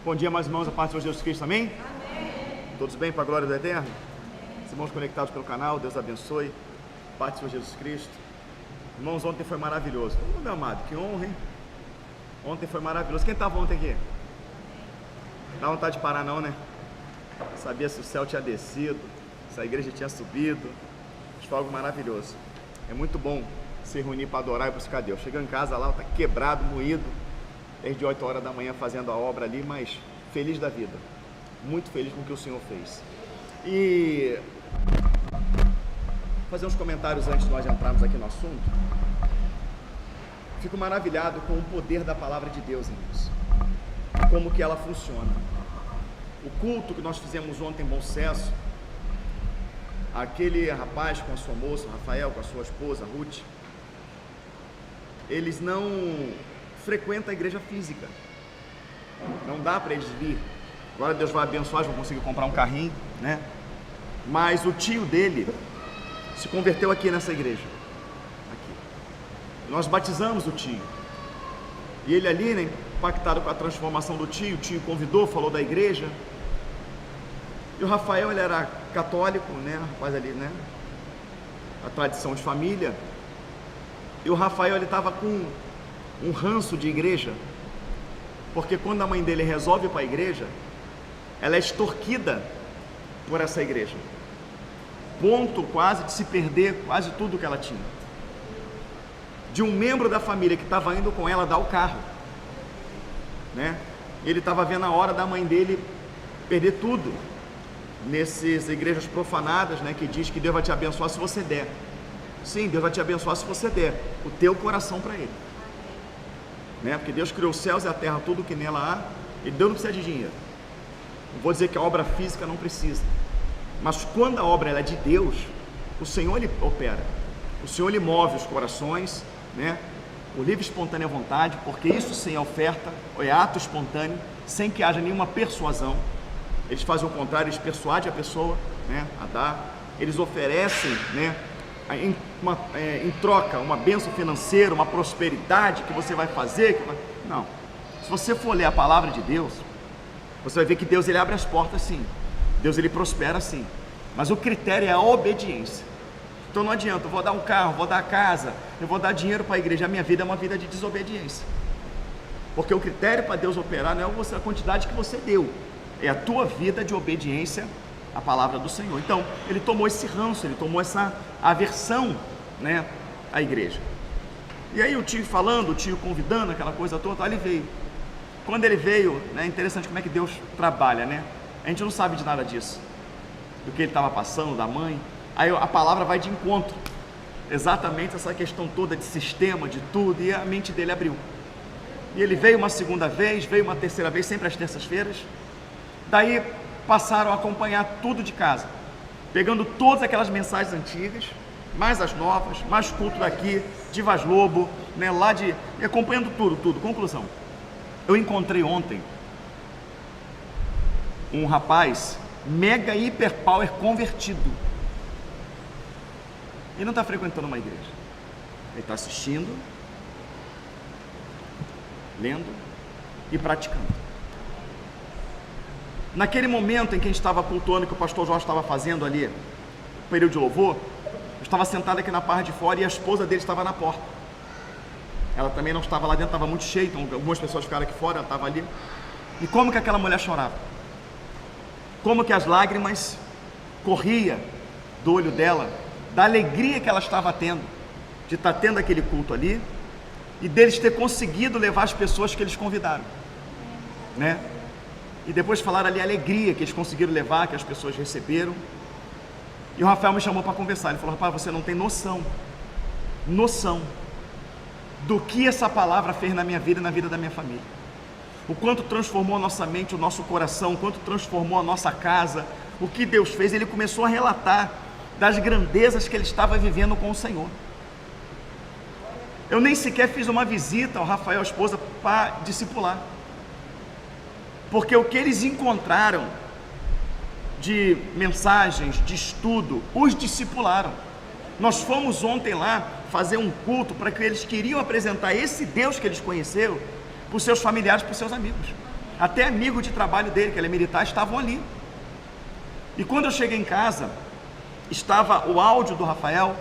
Bom dia, meus irmãos, a paz do Senhor Jesus Cristo, amém? Amém. Todos bem, para a glória do Eterno? Os irmãos conectados pelo canal, Deus abençoe, paz do Senhor Jesus Cristo. Irmãos, ontem foi maravilhoso. Meu amado, que honra, hein? Ontem foi maravilhoso. Quem estava ontem aqui? Dá vontade de parar não, né? Sabia se o céu tinha descido, se a igreja tinha subido. Foi algo maravilhoso. É muito bom se reunir para adorar e buscar Deus. Chega em casa lá, está quebrado, moído, desde 8 horas da manhã fazendo a obra ali, mas feliz da vida. Muito feliz com o que o Senhor fez. E fazer uns comentários antes de nós entrarmos aqui no assunto. Fico maravilhado com o poder da palavra de Deus, irmãos. Como que ela funciona. O culto que nós fizemos ontem em Bom Sucesso, aquele rapaz com a sua moça, Rafael, com a sua esposa, Ruth, eles não frequentam a igreja física. Não dá para eles vir. Agora Deus vai abençoar, eles vão conseguir comprar um carrinho, né? Mas o tio dele se converteu aqui nessa igreja. Aqui. Nós batizamos o tio. E ele ali, né, impactado com a transformação do tio, o tio convidou, falou da igreja. E o Rafael, ele era católico, né, rapaz ali, né, a tradição de família. E o Rafael, ele estava com um ranço de igreja, porque quando a mãe dele resolve ir para a igreja, ela é extorquida por essa igreja, ponto quase de se perder quase tudo que ela tinha. De um membro da família que estava indo com ela dar o carro, né? Ele estava vendo a hora da mãe dele perder tudo nessas igrejas profanadas, né? Que diz que Deus vai te abençoar se você der. Sim, Deus vai te abençoar se você der o teu coração para Ele, né? Porque Deus criou os céus e a terra, tudo que nela há, e Deus não precisa de dinheiro. Não vou dizer que a obra física não precisa, mas quando a obra ela é de Deus, o Senhor Ele opera, o Senhor Ele move os corações, né? O livre espontânea vontade, porque isso sem oferta, é ato espontâneo, sem que haja nenhuma persuasão. Eles fazem o contrário, eles persuadem a pessoa, né, a dar. Eles oferecem, né, em troca uma bênção financeira, uma prosperidade que você vai fazer. Não, se você for ler a palavra de Deus, você vai ver que Deus ele abre as portas sim, Deus ele prospera sim, mas o critério é a obediência. Então não adianta, eu vou dar um carro, vou dar a casa, eu vou dar dinheiro para a igreja, a minha vida é uma vida de desobediência, porque o critério para Deus operar não é a quantidade que você deu, é a tua vida de obediência à palavra do Senhor. Então ele tomou esse ranço, ele tomou essa aversão, né, à igreja. E aí o tio falando, o tio convidando, aquela coisa toda, ele veio. Quando ele veio, né, é interessante como é que Deus trabalha, né? A gente não sabe de nada disso, do que ele estava passando, da mãe. Aí a palavra vai de encontro, exatamente essa questão toda de sistema, de tudo, e a mente dele abriu. E ele veio uma segunda vez, veio uma terceira vez, sempre às terças-feiras. Daí passaram a acompanhar tudo de casa, pegando todas aquelas mensagens antigas, mais as novas, mais culto daqui, de Vaz Lobo, né, lá de... e acompanhando tudo. Conclusão, eu encontrei ontem um rapaz mega hiper power convertido. Ele não está frequentando uma igreja, ele está assistindo, lendo e praticando. Naquele momento em que a gente estava cultuando, que o pastor Jorge estava fazendo ali, o período de louvor, eu estava sentado aqui na parte de fora e a esposa dele estava na porta. Ela também não estava lá dentro, estava muito cheia, então algumas pessoas ficaram aqui fora, ela estava ali. E como que aquela mulher chorava? Como que as lágrimas corriam do olho dela, da alegria que ela estava tendo, de estar tendo aquele culto ali, e deles ter conseguido levar as pessoas que eles convidaram, né? E depois falaram ali a alegria que eles conseguiram levar, que as pessoas receberam. E o Rafael me chamou para conversar, ele falou: rapaz, você não tem noção do que essa palavra fez na minha vida e na vida da minha família. O quanto transformou a nossa mente, o nosso coração, o quanto transformou a nossa casa, o que Deus fez. Ele começou a relatar das grandezas que ele estava vivendo com o Senhor. Eu nem sequer fiz uma visita ao Rafael, a esposa, para discipular, porque o que eles encontraram de mensagens, de estudo, os discipularam. Nós fomos ontem lá fazer um culto para que eles queriam apresentar esse Deus que eles conheceram para os seus familiares, para os seus amigos. até amigo de trabalho dele, que ele é militar, estavam ali. E quando eu cheguei em casa, estava o áudio do Rafael,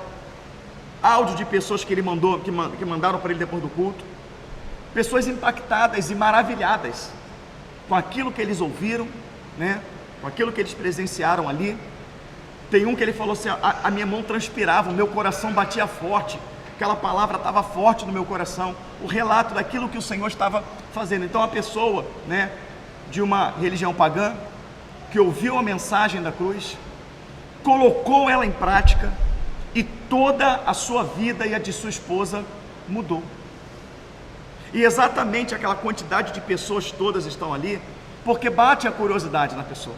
áudio de pessoas que ele mandou, que mandaram para ele depois do culto, pessoas impactadas e maravilhadas com aquilo que eles ouviram, né? Com aquilo que eles presenciaram ali. Tem um que ele falou assim: a minha mão transpirava, o meu coração batia forte, aquela palavra estava forte no meu coração, o relato daquilo que o Senhor estava fazendo. Então a pessoa, né, de uma religião pagã, que ouviu a mensagem da cruz, colocou ela em prática, e toda a sua vida e a de sua esposa mudou. E exatamente aquela quantidade de pessoas todas estão ali, porque bate a curiosidade na pessoa.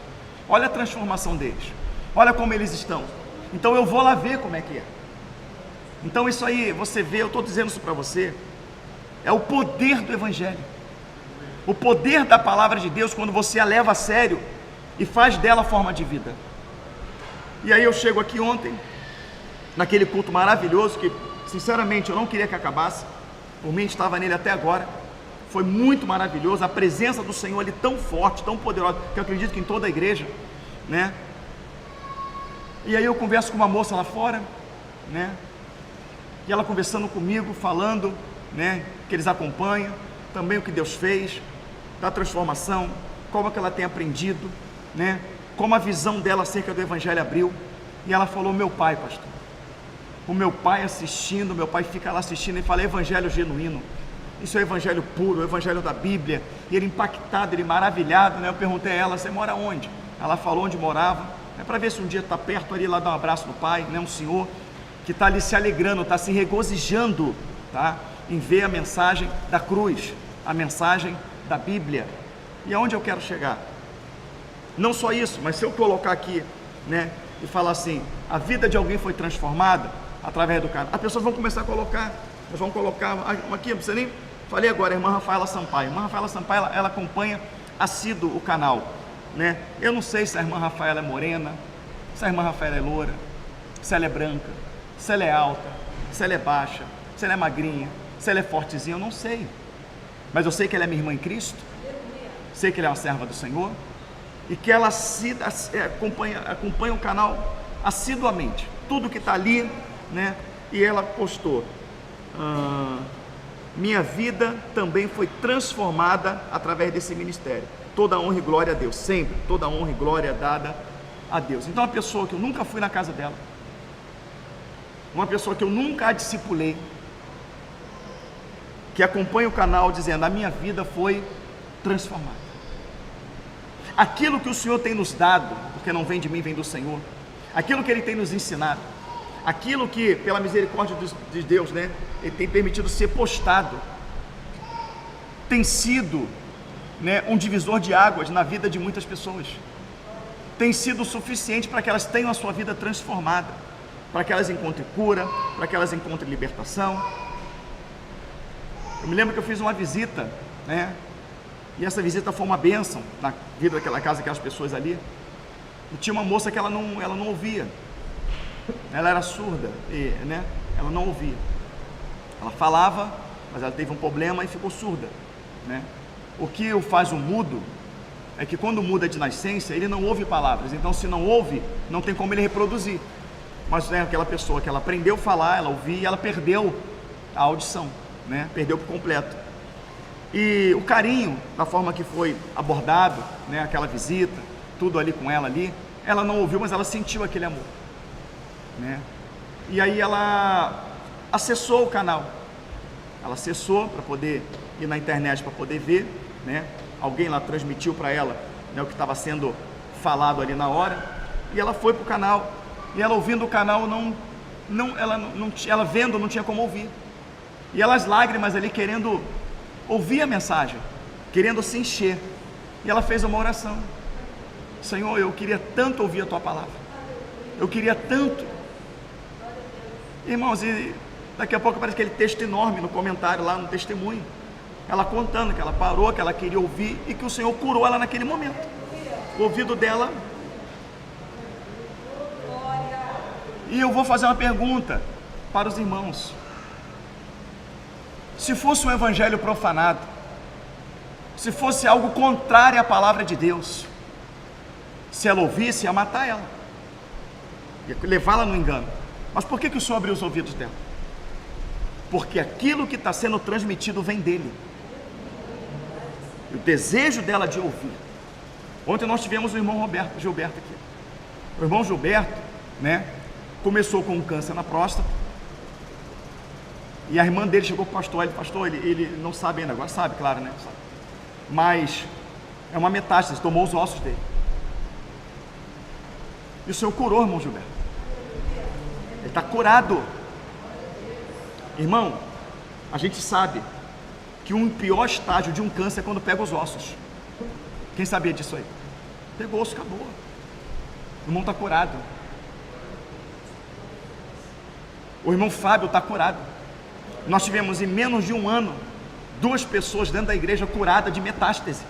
Olha a transformação deles, olha como eles estão. Então eu vou lá ver como é que é. Então isso aí, você vê, eu estou dizendo isso para você, é o poder do Evangelho, o poder da palavra de Deus, quando você a leva a sério e faz dela forma de vida. E aí eu chego aqui ontem, naquele culto maravilhoso, que sinceramente eu não queria que acabasse, por mim estava nele até agora, foi muito maravilhoso, a presença do Senhor ali tão forte, tão poderosa, que eu acredito que em toda a igreja, né? E aí eu converso com uma moça lá fora, né? E ela conversando comigo, falando, né, que eles acompanham, também o que Deus fez, da transformação, como é que ela tem aprendido, né? Como a visão dela acerca do Evangelho abriu. E ela falou: meu pai, pastor, o meu pai assistindo, meu pai fica lá assistindo e fala: Evangelho genuíno, isso é Evangelho puro, o Evangelho da Bíblia. E ele impactado, ele maravilhado, né? Eu perguntei a ela: você mora onde? Ela falou onde morava, é para ver se um dia está perto ali, lá dar um abraço no pai, né? Um senhor que está ali se alegrando, está se regozijando, tá? Em ver a mensagem da cruz, a mensagem da Bíblia. E aonde eu quero chegar? Não só isso, mas se eu colocar aqui, né, e falar assim: a vida de alguém foi transformada através do canal, as pessoas vão começar a colocar, elas vão colocar aqui, não precisa nem, falei agora, a irmã Rafaela Sampaio. A irmã Rafaela Sampaio, ela acompanha assíduo o canal, né? Eu não sei se a irmã Rafaela é morena, se a irmã Rafaela é loura, se ela é branca, se ela é alta, se ela é baixa, se ela é magrinha, se ela é fortezinha, eu não sei, mas eu sei que ela é minha irmã em Cristo, sei que ela é uma serva do Senhor, e que ela acompanha o canal assiduamente, tudo que está ali, né? E ela postou: minha vida também foi transformada através desse ministério, toda honra e glória a Deus, sempre, toda honra e glória dada a Deus. Então, uma pessoa que eu nunca fui na casa dela, uma pessoa que eu nunca a discipulei, que acompanha o canal dizendo: a minha vida foi transformada. Aquilo que o Senhor tem nos dado, porque não vem de mim, vem do Senhor, aquilo que Ele tem nos ensinado, aquilo que, pela misericórdia de Deus, né, Ele tem permitido ser postado, tem sido, né, um divisor de águas na vida de muitas pessoas, tem sido suficiente para que elas tenham a sua vida transformada, para que elas encontrem cura, para que elas encontrem libertação. Eu me lembro que eu fiz uma visita, né? E essa visita foi uma bênção na vida daquela casa, aquelas pessoas ali. E tinha uma moça que ela não ouvia, ela era surda, né? Ela não ouvia. Ela falava, mas ela teve um problema e ficou surda, né? O que o faz o mudo é que quando muda de nascença, ele não ouve palavras. Então, se não ouve, não tem como ele reproduzir. Mas, né, aquela pessoa que ela aprendeu a falar, ela ouvia e ela perdeu a audição, né? Perdeu por completo. E o carinho, da forma que foi abordado, né, aquela visita, tudo ali com ela ali, ela não ouviu, mas ela sentiu aquele amor, né? E aí ela acessou o canal, ela acessou para poder ir na internet, para poder ver, né? Alguém lá transmitiu para ela, né, o que estava sendo falado ali na hora, e ela foi para o canal, e ela ouvindo o canal, ela vendo, não tinha como ouvir, e ela, as lágrimas ali, querendo ouvir a mensagem, querendo se encher, e ela fez uma oração: Senhor, eu queria tanto ouvir a Tua palavra, eu queria tanto. Irmãos, e daqui a pouco aparece aquele texto enorme no comentário lá, no testemunho, ela contando que ela parou, que ela queria ouvir, e que o Senhor curou ela naquele momento, o ouvido dela. E eu vou fazer uma pergunta para os irmãos: se fosse um evangelho profanado, se fosse algo contrário à palavra de Deus, se ela ouvisse, ia matar ela, ia levá-la no engano. Mas por que o Senhor abriu os ouvidos dela? Porque aquilo que está sendo transmitido vem dele, e o desejo dela de ouvir. Ontem nós tivemos o irmão Gilberto aqui. O irmão Gilberto, né, começou com um câncer na próstata, e a irmã dele chegou para o pastor, ele não sabe ainda, agora sabe, claro, né? Sabe. Mas é uma metástase, tomou os ossos dele. E o Senhor curou o irmão Gilberto. Ele está curado. Irmão, a gente sabe que um pior estágio de um câncer é quando pega os ossos. Quem sabia disso aí? Pegou o osso, acabou. O irmão está curado. O irmão Fábio está curado. Nós tivemos em menos de um ano 2 pessoas dentro da igreja curadas de metástase.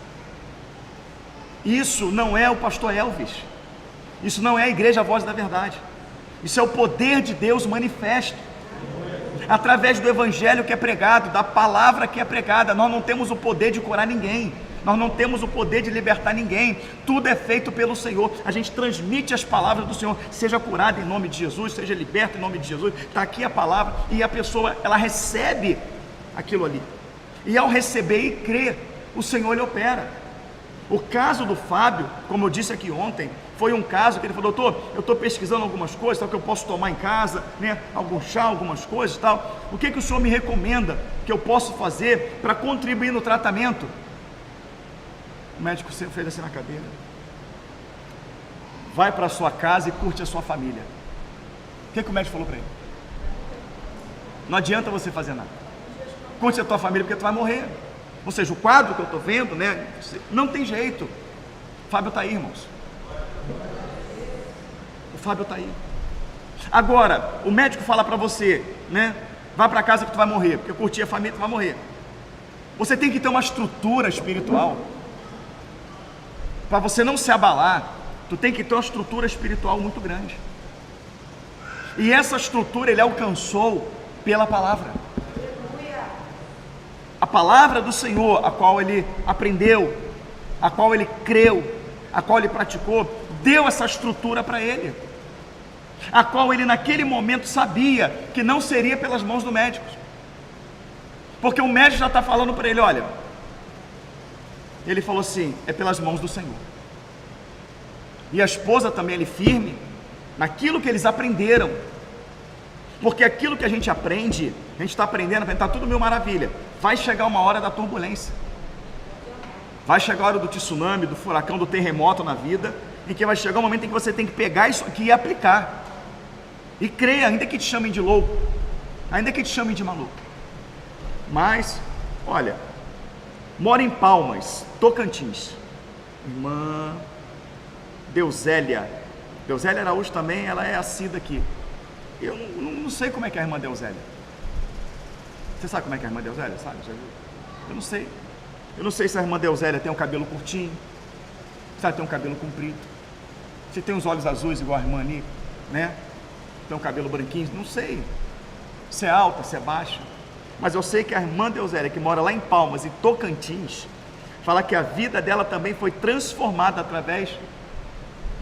Isso não é o pastor Elvis. Isso não é a igreja Voz da Verdade. Isso é o poder de Deus manifesto através do evangelho que é pregado, da palavra que é pregada. Nós não temos o poder de curar ninguém, nós não temos o poder de libertar ninguém, tudo é feito pelo Senhor. A gente transmite as palavras do Senhor, seja curado em nome de Jesus, seja liberto em nome de Jesus. Está aqui a palavra, e a pessoa, ela recebe aquilo ali, e ao receber e crer, o Senhor lhe opera. O caso do Fábio, como eu disse aqui ontem, foi um caso que ele falou: doutor, eu estou pesquisando algumas coisas, tal, que eu posso tomar em casa, né? Algum chá, algumas coisas e tal. O que o senhor me recomenda que eu posso fazer para contribuir no tratamento? O médico fez assim na cadeira: vai para a sua casa e curte a sua família. O que o médico falou para ele? Não adianta você fazer nada, curte a tua família, porque tu vai morrer. Ou seja, o quadro que eu estou vendo, né, não tem jeito. O Fábio está aí, irmãos. O Fábio está aí. Agora, o médico fala para você, né, vá para casa que tu vai morrer, porque curtir a família tu vai morrer. Você tem que ter uma estrutura espiritual. Para você não se abalar, tu tem que ter uma estrutura espiritual muito grande. E essa estrutura ele alcançou pela palavra. A palavra do Senhor, a qual ele aprendeu, a qual ele creu, a qual ele praticou, deu essa estrutura para ele, a qual ele naquele momento sabia que não seria pelas mãos do médico, porque o médico já está falando para ele: olha, ele falou assim, é pelas mãos do Senhor. E a esposa também, ele firme naquilo que eles aprenderam, porque aquilo que a gente aprende, a gente está aprendendo, está tudo mil maravilha. Vai chegar uma hora da turbulência, vai chegar a hora do tsunami, do furacão, do terremoto na vida, em que vai chegar um momento em que você tem que pegar isso aqui e aplicar, e crer, ainda que te chamem de louco, ainda que te chamem de maluco. Mas, olha, mora em Palmas, Tocantins, irmã Deuzélia Araújo também, ela é assídua aqui. Eu não sei como é que é a irmã Deuzélia. Você sabe como é que é a irmã Deuzélia? Sabe? Já viu? Eu não sei. Eu não sei se a irmã Deuzélia tem um cabelo curtinho, se ela tem um cabelo comprido, se tem os olhos azuis igual a irmã ali, né? Tem um cabelo branquinho, não sei. Se é alta, se é baixa. Mas eu sei que a irmã Deuzélia, que mora lá em Palmas, em Tocantins, fala que a vida dela também foi transformada através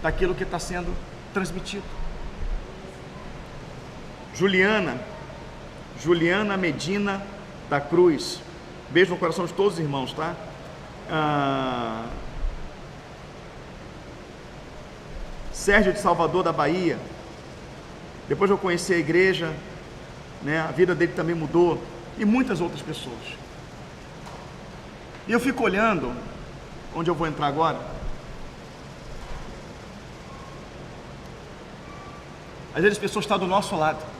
daquilo que está sendo transmitido. Juliana Medina da Cruz, beijo no coração de todos os irmãos, tá? Sérgio de Salvador da Bahia, depois eu conheci a igreja, né? A vida dele também mudou, e muitas outras pessoas. E eu fico olhando, onde eu vou entrar agora, às vezes as pessoas estão do nosso lado,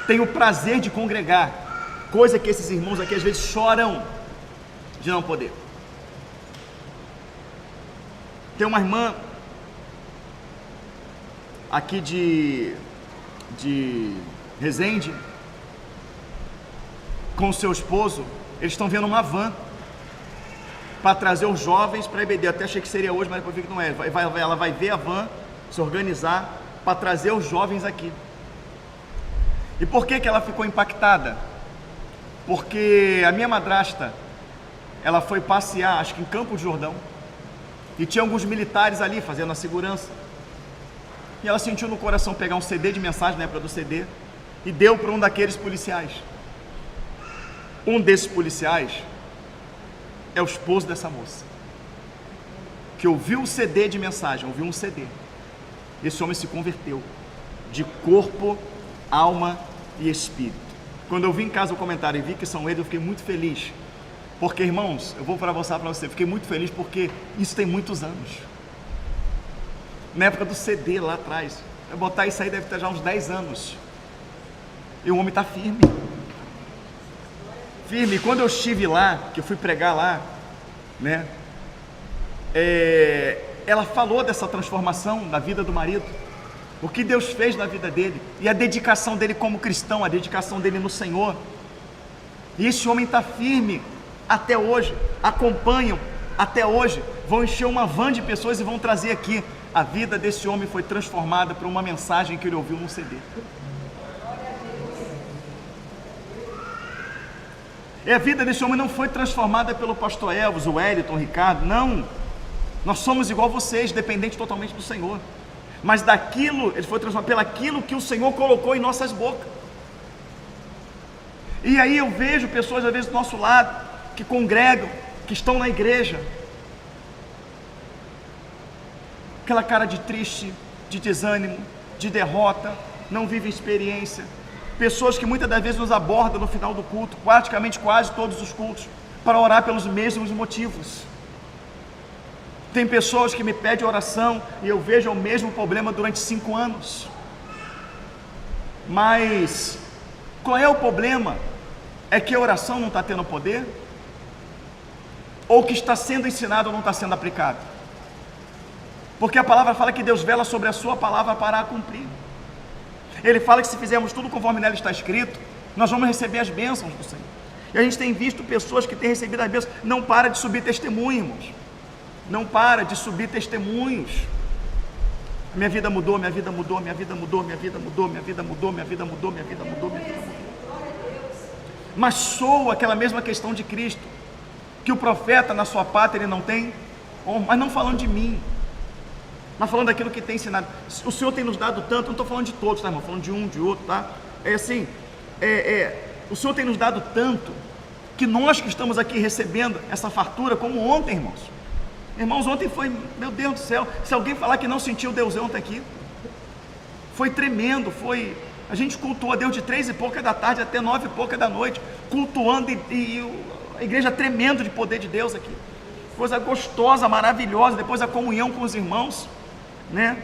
tem o prazer de congregar, coisa que esses irmãos aqui às vezes choram de não poder. Tem uma irmã aqui de Resende, com o seu esposo, eles estão vendo uma van para trazer os jovens para a EBD. Eu até achei que seria hoje, mas depois vi que não é. Ela vai ver a van, se organizar para trazer os jovens aqui. E por que ela ficou impactada? Porque a minha madrasta, ela foi passear, acho que em Campo de Jordão, e tinha alguns militares ali fazendo a segurança, e ela sentiu no coração pegar um CD de mensagem, na época do CD, e deu para um daqueles policiais. Um desses policiais é o esposo dessa moça, que ouviu o CD de mensagem, ouviu um CD. Esse homem se converteu, de corpo, alma e espírito. Quando eu vi em casa o comentário e vi que são eles, eu fiquei muito feliz. Porque, irmãos, eu vou mostrar para você, fiquei muito feliz porque isso tem muitos anos. Na época do CD lá atrás, eu botar isso aí deve ter já uns 10 anos. E o homem está firme. Firme. E quando eu estive lá, que eu fui pregar lá, né? Ela falou dessa transformação na vida do marido, o que Deus fez na vida dele, e a dedicação dele como cristão, a dedicação dele no Senhor. E esse homem está firme até hoje, acompanham até hoje, vão encher uma van de pessoas e vão trazer aqui. A vida desse homem foi transformada por uma mensagem que ele ouviu no CD. E a vida desse homem não foi transformada pelo pastor Elvis, o Wellington, o Ricardo, não. Nós somos igual vocês, dependentes totalmente do Senhor. Mas daquilo, ele foi transformado pelaquilo que o Senhor colocou em nossas bocas. E aí eu vejo pessoas às vezes do nosso lado, que congregam, que estão na igreja, aquela cara de triste, de desânimo, de derrota, não vivem experiência. Pessoas que muitas das vezes nos abordam no final do culto, praticamente quase todos os cultos, para orar pelos mesmos motivos. Tem pessoas que me pedem oração e eu vejo o mesmo problema durante 5 anos. Mas qual é o problema? É que a oração não está tendo poder? Ou que está sendo ensinado não está sendo aplicado? Porque a palavra fala que Deus vela sobre a sua palavra para a cumprir. Ele fala que se fizermos tudo conforme nela está escrito, nós vamos receber as bênçãos do Senhor. E a gente tem visto pessoas que têm recebido as bênçãos, não para de subir testemunho, irmãos. Não para de subir testemunhos. Minha vida mudou, minha vida mudou, minha vida mudou, minha vida mudou, minha vida mudou, minha vida mudou, minha vida mudou, minha vida mudou. Mas soa aquela mesma questão de Cristo, que o profeta na sua pátria ele não tem, mas não falando de mim, mas falando daquilo que tem ensinado. O Senhor tem nos dado tanto, não estou falando de todos, tá, irmão? Falando de um, de outro, tá? O Senhor tem nos dado tanto, que nós que estamos aqui recebendo essa fartura, como ontem, irmãos. Irmãos, ontem foi, meu Deus do céu, se alguém falar que não sentiu Deus ontem aqui, foi tremendo, a gente cultuou a Deus de 3 e pouca da tarde até 9 e pouca da noite, cultuando e a igreja tremendo de poder de Deus aqui, coisa gostosa, maravilhosa, depois a comunhão com os irmãos, né?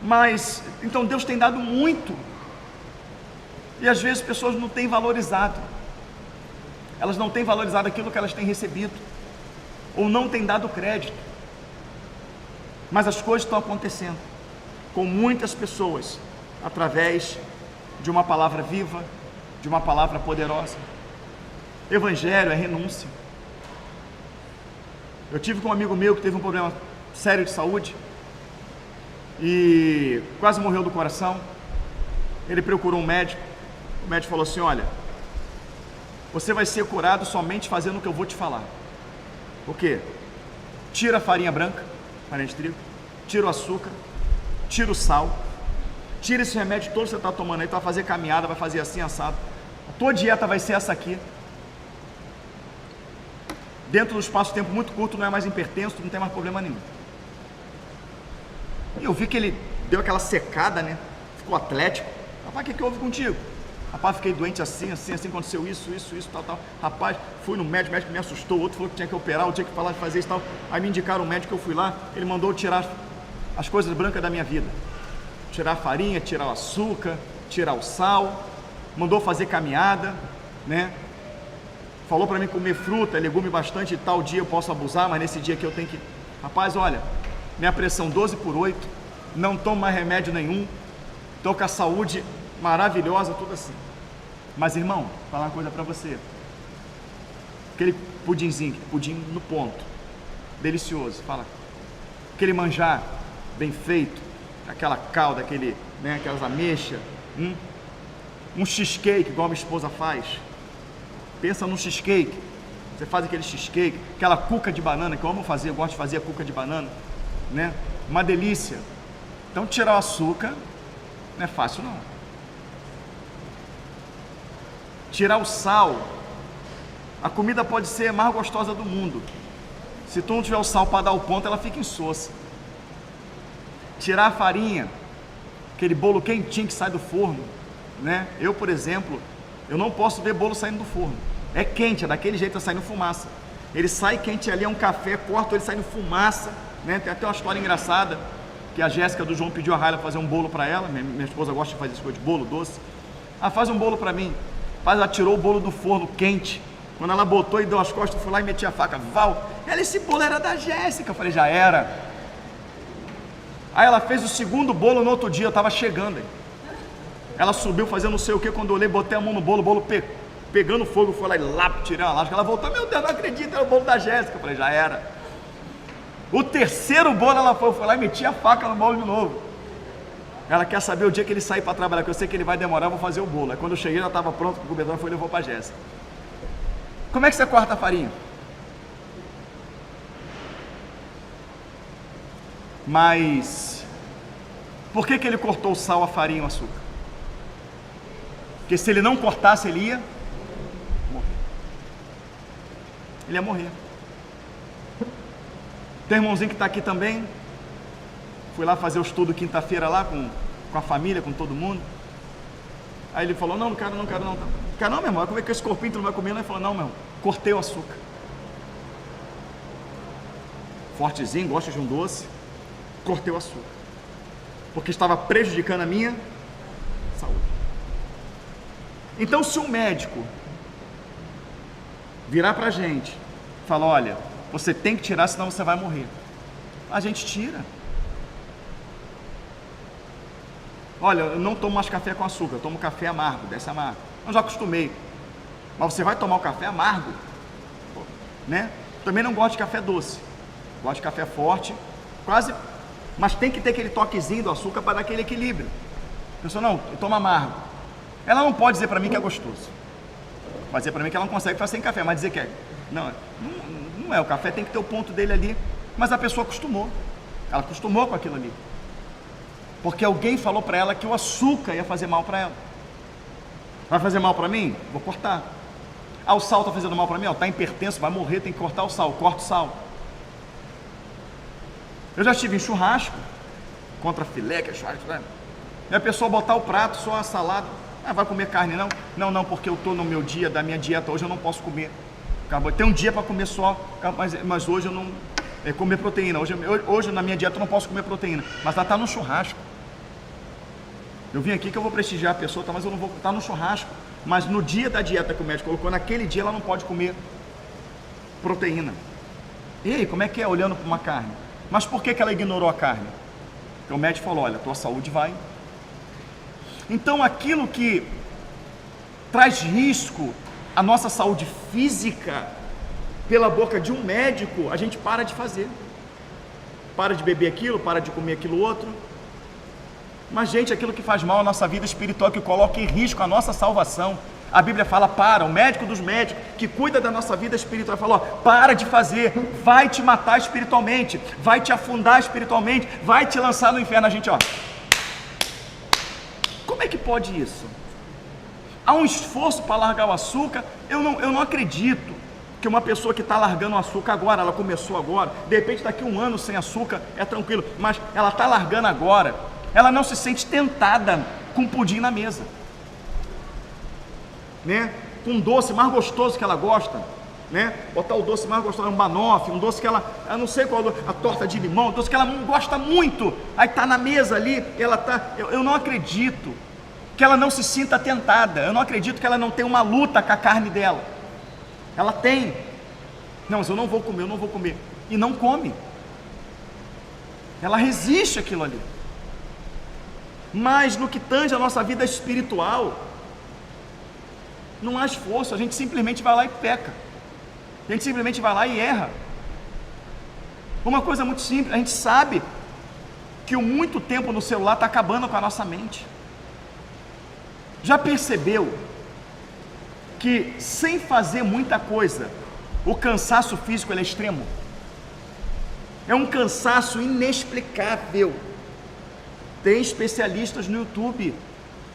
Mas, então Deus tem dado muito, e às vezes as pessoas não têm valorizado, elas não têm valorizado aquilo que elas têm recebido, ou não têm dado crédito, mas as coisas estão acontecendo, com muitas pessoas, através de uma palavra viva, de uma palavra poderosa. Evangelho é renúncia. Eu tive com um amigo meu que teve um problema sério de saúde, e quase morreu do coração. Ele procurou um médico, o médico falou assim: olha, você vai ser curado somente fazendo o que eu vou te falar. O quê? Tira a farinha branca, farinha de trigo, tira o açúcar, tira o sal, tira esse remédio todo que você está tomando aí, tu vai fazer caminhada, vai fazer assim, assado, a tua dieta vai ser essa aqui, dentro do espaço-tempo muito curto, não é mais hipertenso, não tem mais problema nenhum. E eu vi que ele deu aquela secada, né? Ficou atlético. Rapaz, o que houve contigo? Rapaz, fiquei doente assim, aconteceu isso, tal. Rapaz, fui no médico, o médico me assustou, o outro falou que tinha que operar, eu tinha que falar de fazer isso e tal. Aí me indicaram um médico, eu fui lá, ele mandou tirar as coisas brancas da minha vida. Tirar a farinha, tirar o açúcar, tirar o sal, mandou fazer caminhada, né? Falou para mim comer fruta, legume bastante, e tal dia eu posso abusar, mas nesse dia aqui eu tenho que... Rapaz, olha, minha pressão 12/8, não tomo mais remédio nenhum, estou com a saúde maravilhosa, tudo assim. Mas, irmão, vou falar uma coisa para você. Aquele pudinzinho, pudim no ponto, delicioso, fala. Aquele manjar bem feito, aquela calda, aquelas ameixas, um cheesecake, igual a minha esposa faz. Pensa num cheesecake, Você faz aquele cheesecake, aquela cuca de banana, que eu amo fazer, eu gosto de fazer a cuca de banana, né? Uma delícia. Então tirar o açúcar não é fácil não. Tirar o sal, a comida pode ser a mais gostosa do mundo. Se tu não tiver o sal para dar o ponto, ela fica insossa. Tirar a farinha, aquele bolo quentinho que sai do forno, né? Eu, por exemplo, eu não posso ver bolo saindo do forno. É quente, é daquele jeito, tá saindo fumaça. Ele sai quente ali, é um café, corto ele saindo fumaça, né? Tem até uma história engraçada, que a Jéssica do João pediu a Raila fazer um bolo para ela. Minha esposa gosta de fazer esse coisa de bolo doce. Ah, faz um bolo para mim. Ela tirou o bolo do forno quente. Quando ela botou e deu as costas, eu fui lá e meti a faca. Val, esse bolo era da Jéssica. Eu falei, já era. Aí ela fez o segundo bolo no outro dia, eu estava chegando. Hein? Ela subiu fazendo não sei o que, quando eu olhei, botei a mão no bolo, o bolo pegando fogo, foi lá e lá, tirei uma lasca. Ela voltou, meu Deus, não acredito, era o bolo da Jéssica. Eu falei, já era. O terceiro bolo ela foi lá e meti a faca no bolo de novo. Ela quer saber o dia que ele sair para trabalhar, que eu sei que ele vai demorar, eu vou fazer o bolo. Aí quando eu cheguei já estava pronto, o cobertor foi e levou para a Jéssica. Como é que você corta a farinha? Mas por que ele cortou o sal, a farinha e o açúcar? Porque se ele não cortasse, ele ia morrer. Ele ia morrer. Tem irmãozinho que está aqui também. Fui lá fazer o estudo quinta-feira lá com a família, com todo mundo. Aí ele falou, não quero não. Quero não, meu irmão, vai comer com esse corpinho, tu não vai comer não? Ele falou, não, meu irmão, cortei o açúcar. Fortezinho, gosta de um doce. Cortei o açúcar. Porque estava prejudicando a minha saúde. Então, se um médico virar pra gente, falar, olha, você tem que tirar, senão você vai morrer. A gente tira. Olha, eu não tomo mais café com açúcar, eu tomo café amargo, desce amargo. Eu já acostumei. Mas você vai tomar o café amargo, né? Também não gosto de café doce. Gosto de café forte, quase, mas tem que ter aquele toquezinho do açúcar para dar aquele equilíbrio. A pessoa, não, eu tomo amargo. Ela não pode dizer para mim que é gostoso. Vai dizer para mim que ela não consegue fazer sem café, mas dizer que é. Não é, o café tem que ter o ponto dele ali. Mas a pessoa acostumou. Ela acostumou com aquilo ali. Porque alguém falou para ela que o açúcar ia fazer mal para ela. Vai fazer mal para mim? Vou cortar. Ah, o sal está fazendo mal para mim? Está hipertenso, vai morrer, tem que cortar o sal. Corta o sal. Eu já estive em churrasco, contra filé, que é churrasco, né? E a pessoa botar o prato, só a salada. Ah, vai comer carne não? Não, porque eu estou no meu dia, da minha dieta, hoje eu não posso comer. Acabou. Tem um dia para comer só, mas hoje eu não... comer proteína. Hoje na minha dieta eu não posso comer proteína. Mas ela está no churrasco. Eu vim aqui que eu vou prestigiar a pessoa, mas eu não vou estar no churrasco. Mas no dia da dieta que o médico colocou, naquele dia ela não pode comer proteína. E aí, como é que é olhando para uma carne? Mas por que ela ignorou a carne? Porque o médico falou, olha, tua saúde vai. Então aquilo que traz risco à nossa saúde física, pela boca de um médico, a gente para de fazer. Para de beber aquilo, para de comer aquilo outro. Mas, gente, aquilo que faz mal à nossa vida espiritual, que coloca em risco a nossa salvação, a Bíblia fala, o médico dos médicos, que cuida da nossa vida espiritual, falou, para de fazer, vai te matar espiritualmente, vai te afundar espiritualmente, vai te lançar no inferno. A gente, como é que pode isso? Há um esforço para largar o açúcar. Eu não acredito que uma pessoa que está largando o açúcar agora, ela começou agora, de repente daqui um ano sem açúcar é tranquilo, mas ela está largando agora, ela não se sente tentada com pudim na mesa, né? Com um doce mais gostoso que ela gosta, né? Botar o doce mais gostoso, um banoffee, um doce que ela não sei qual, a torta de limão, um doce que ela gosta muito, aí está na mesa ali, ela está, eu não acredito que ela não se sinta tentada, eu não acredito que ela não tenha uma luta com a carne dela. Ela tem. Não, mas eu não vou comer. E não come. Ela resiste àquilo ali. Mas no que tange a nossa vida espiritual, não há esforço, a gente simplesmente vai lá e peca. A gente simplesmente vai lá e erra. Uma coisa muito simples, a gente sabe que o muito tempo no celular está acabando com a nossa mente. Já percebeu que sem fazer muita coisa, O cansaço físico ele é extremo. É um cansaço inexplicável. Tem especialistas no YouTube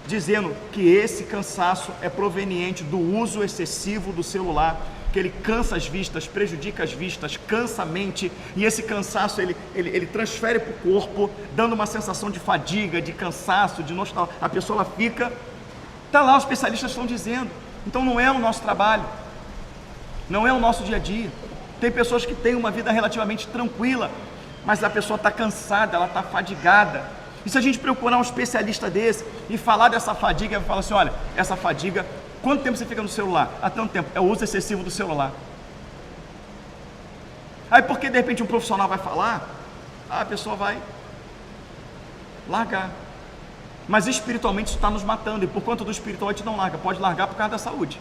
dizendo que esse cansaço é proveniente do uso excessivo do celular, que ele cansa as vistas, prejudica as vistas, cansa a mente, e esse cansaço ele transfere para o corpo, dando uma sensação de fadiga, de cansaço, de nostalgia. A pessoa ela fica, está lá, os especialistas estão dizendo. Então não é o nosso trabalho, não é o nosso dia a dia. Tem pessoas que têm uma vida relativamente tranquila, mas a pessoa está cansada, ela está fadigada. E se a gente procurar um especialista desse e falar dessa fadiga, ele fala assim, olha, essa fadiga, quanto tempo você fica no celular? Há tanto tempo, é o uso excessivo do celular. Aí porque de repente um profissional vai falar, a pessoa vai largar. Mas espiritualmente isso está nos matando, e por conta do espiritual a gente não larga, pode largar por causa da saúde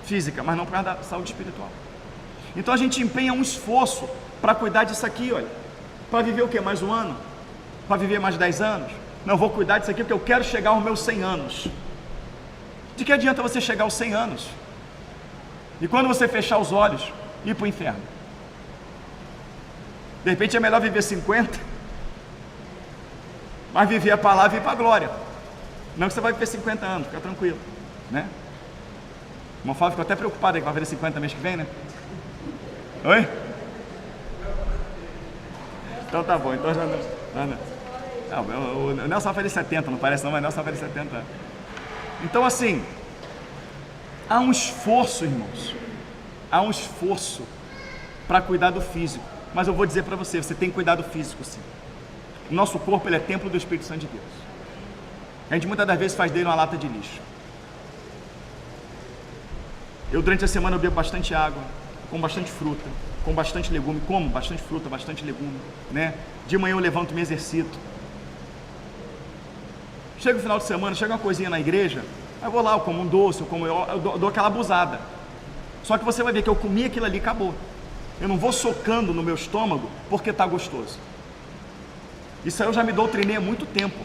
física, mas não por causa da saúde espiritual. Então a gente empenha um esforço para cuidar disso aqui, olha, para viver o que? Mais um ano? Para viver mais 10 anos? Não, vou cuidar disso aqui porque eu quero chegar aos meus 100 anos. De que adianta você chegar aos 100 anos? E quando você fechar os olhos, ir para o inferno? De repente é melhor viver 50, mas viver a palavra e ir para a glória. Não que você vai viver 50 anos, fica tranquilo, né? O Mofal ficou até preocupado aí que vai viver 50 mês que vem, né? Oi? Então tá bom, então já não. Não, o Nelson vai fazer 70, não parece não, mas o Nelson vai fazer 70 anos. Então assim, há um esforço, irmãos, há um esforço para cuidar do físico, mas eu vou dizer para você, você tem que cuidar do físico sim. O nosso corpo ele é templo do Espírito Santo de Deus. A gente muitas das vezes faz dele uma lata de lixo. Eu durante a semana eu bebo bastante água, como bastante fruta, com bastante legume, como bastante fruta, bastante legume, né? De manhã eu levanto e me exercito. Chega o final de semana, chega uma coisinha na igreja, aí eu vou lá, eu como um doce, eu dou aquela abusada. Só que você vai ver que eu comi aquilo ali e acabou. Eu não vou socando no meu estômago porque está gostoso. Isso aí eu já me doutrinei há muito tempo.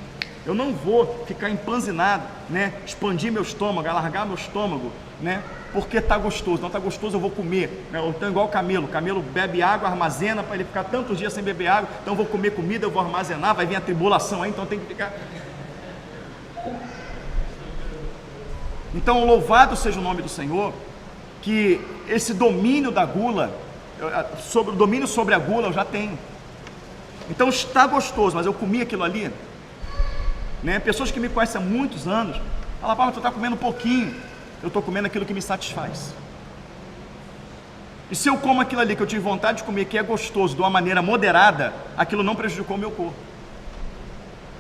Eu não vou ficar empanzinado, né? Expandir meu estômago, alargar meu estômago, né? Porque está gostoso. Não está gostoso, eu vou comer. Eu estou igual o camelo. O camelo bebe água, armazena para ele ficar tantos dias sem beber água. Então eu vou comer comida, eu vou armazenar, vai vir a tribulação aí, então tem que ficar. Então louvado seja o nome do Senhor, que esse domínio da gula, o domínio sobre a gula eu já tenho. Então está gostoso, mas eu comi aquilo ali, né? Pessoas que me conhecem há muitos anos falam, mas tu está comendo um pouquinho. Eu estou comendo aquilo que me satisfaz. E se eu como aquilo ali que eu tive vontade de comer, que é gostoso, de uma maneira moderada, aquilo não prejudicou o meu corpo.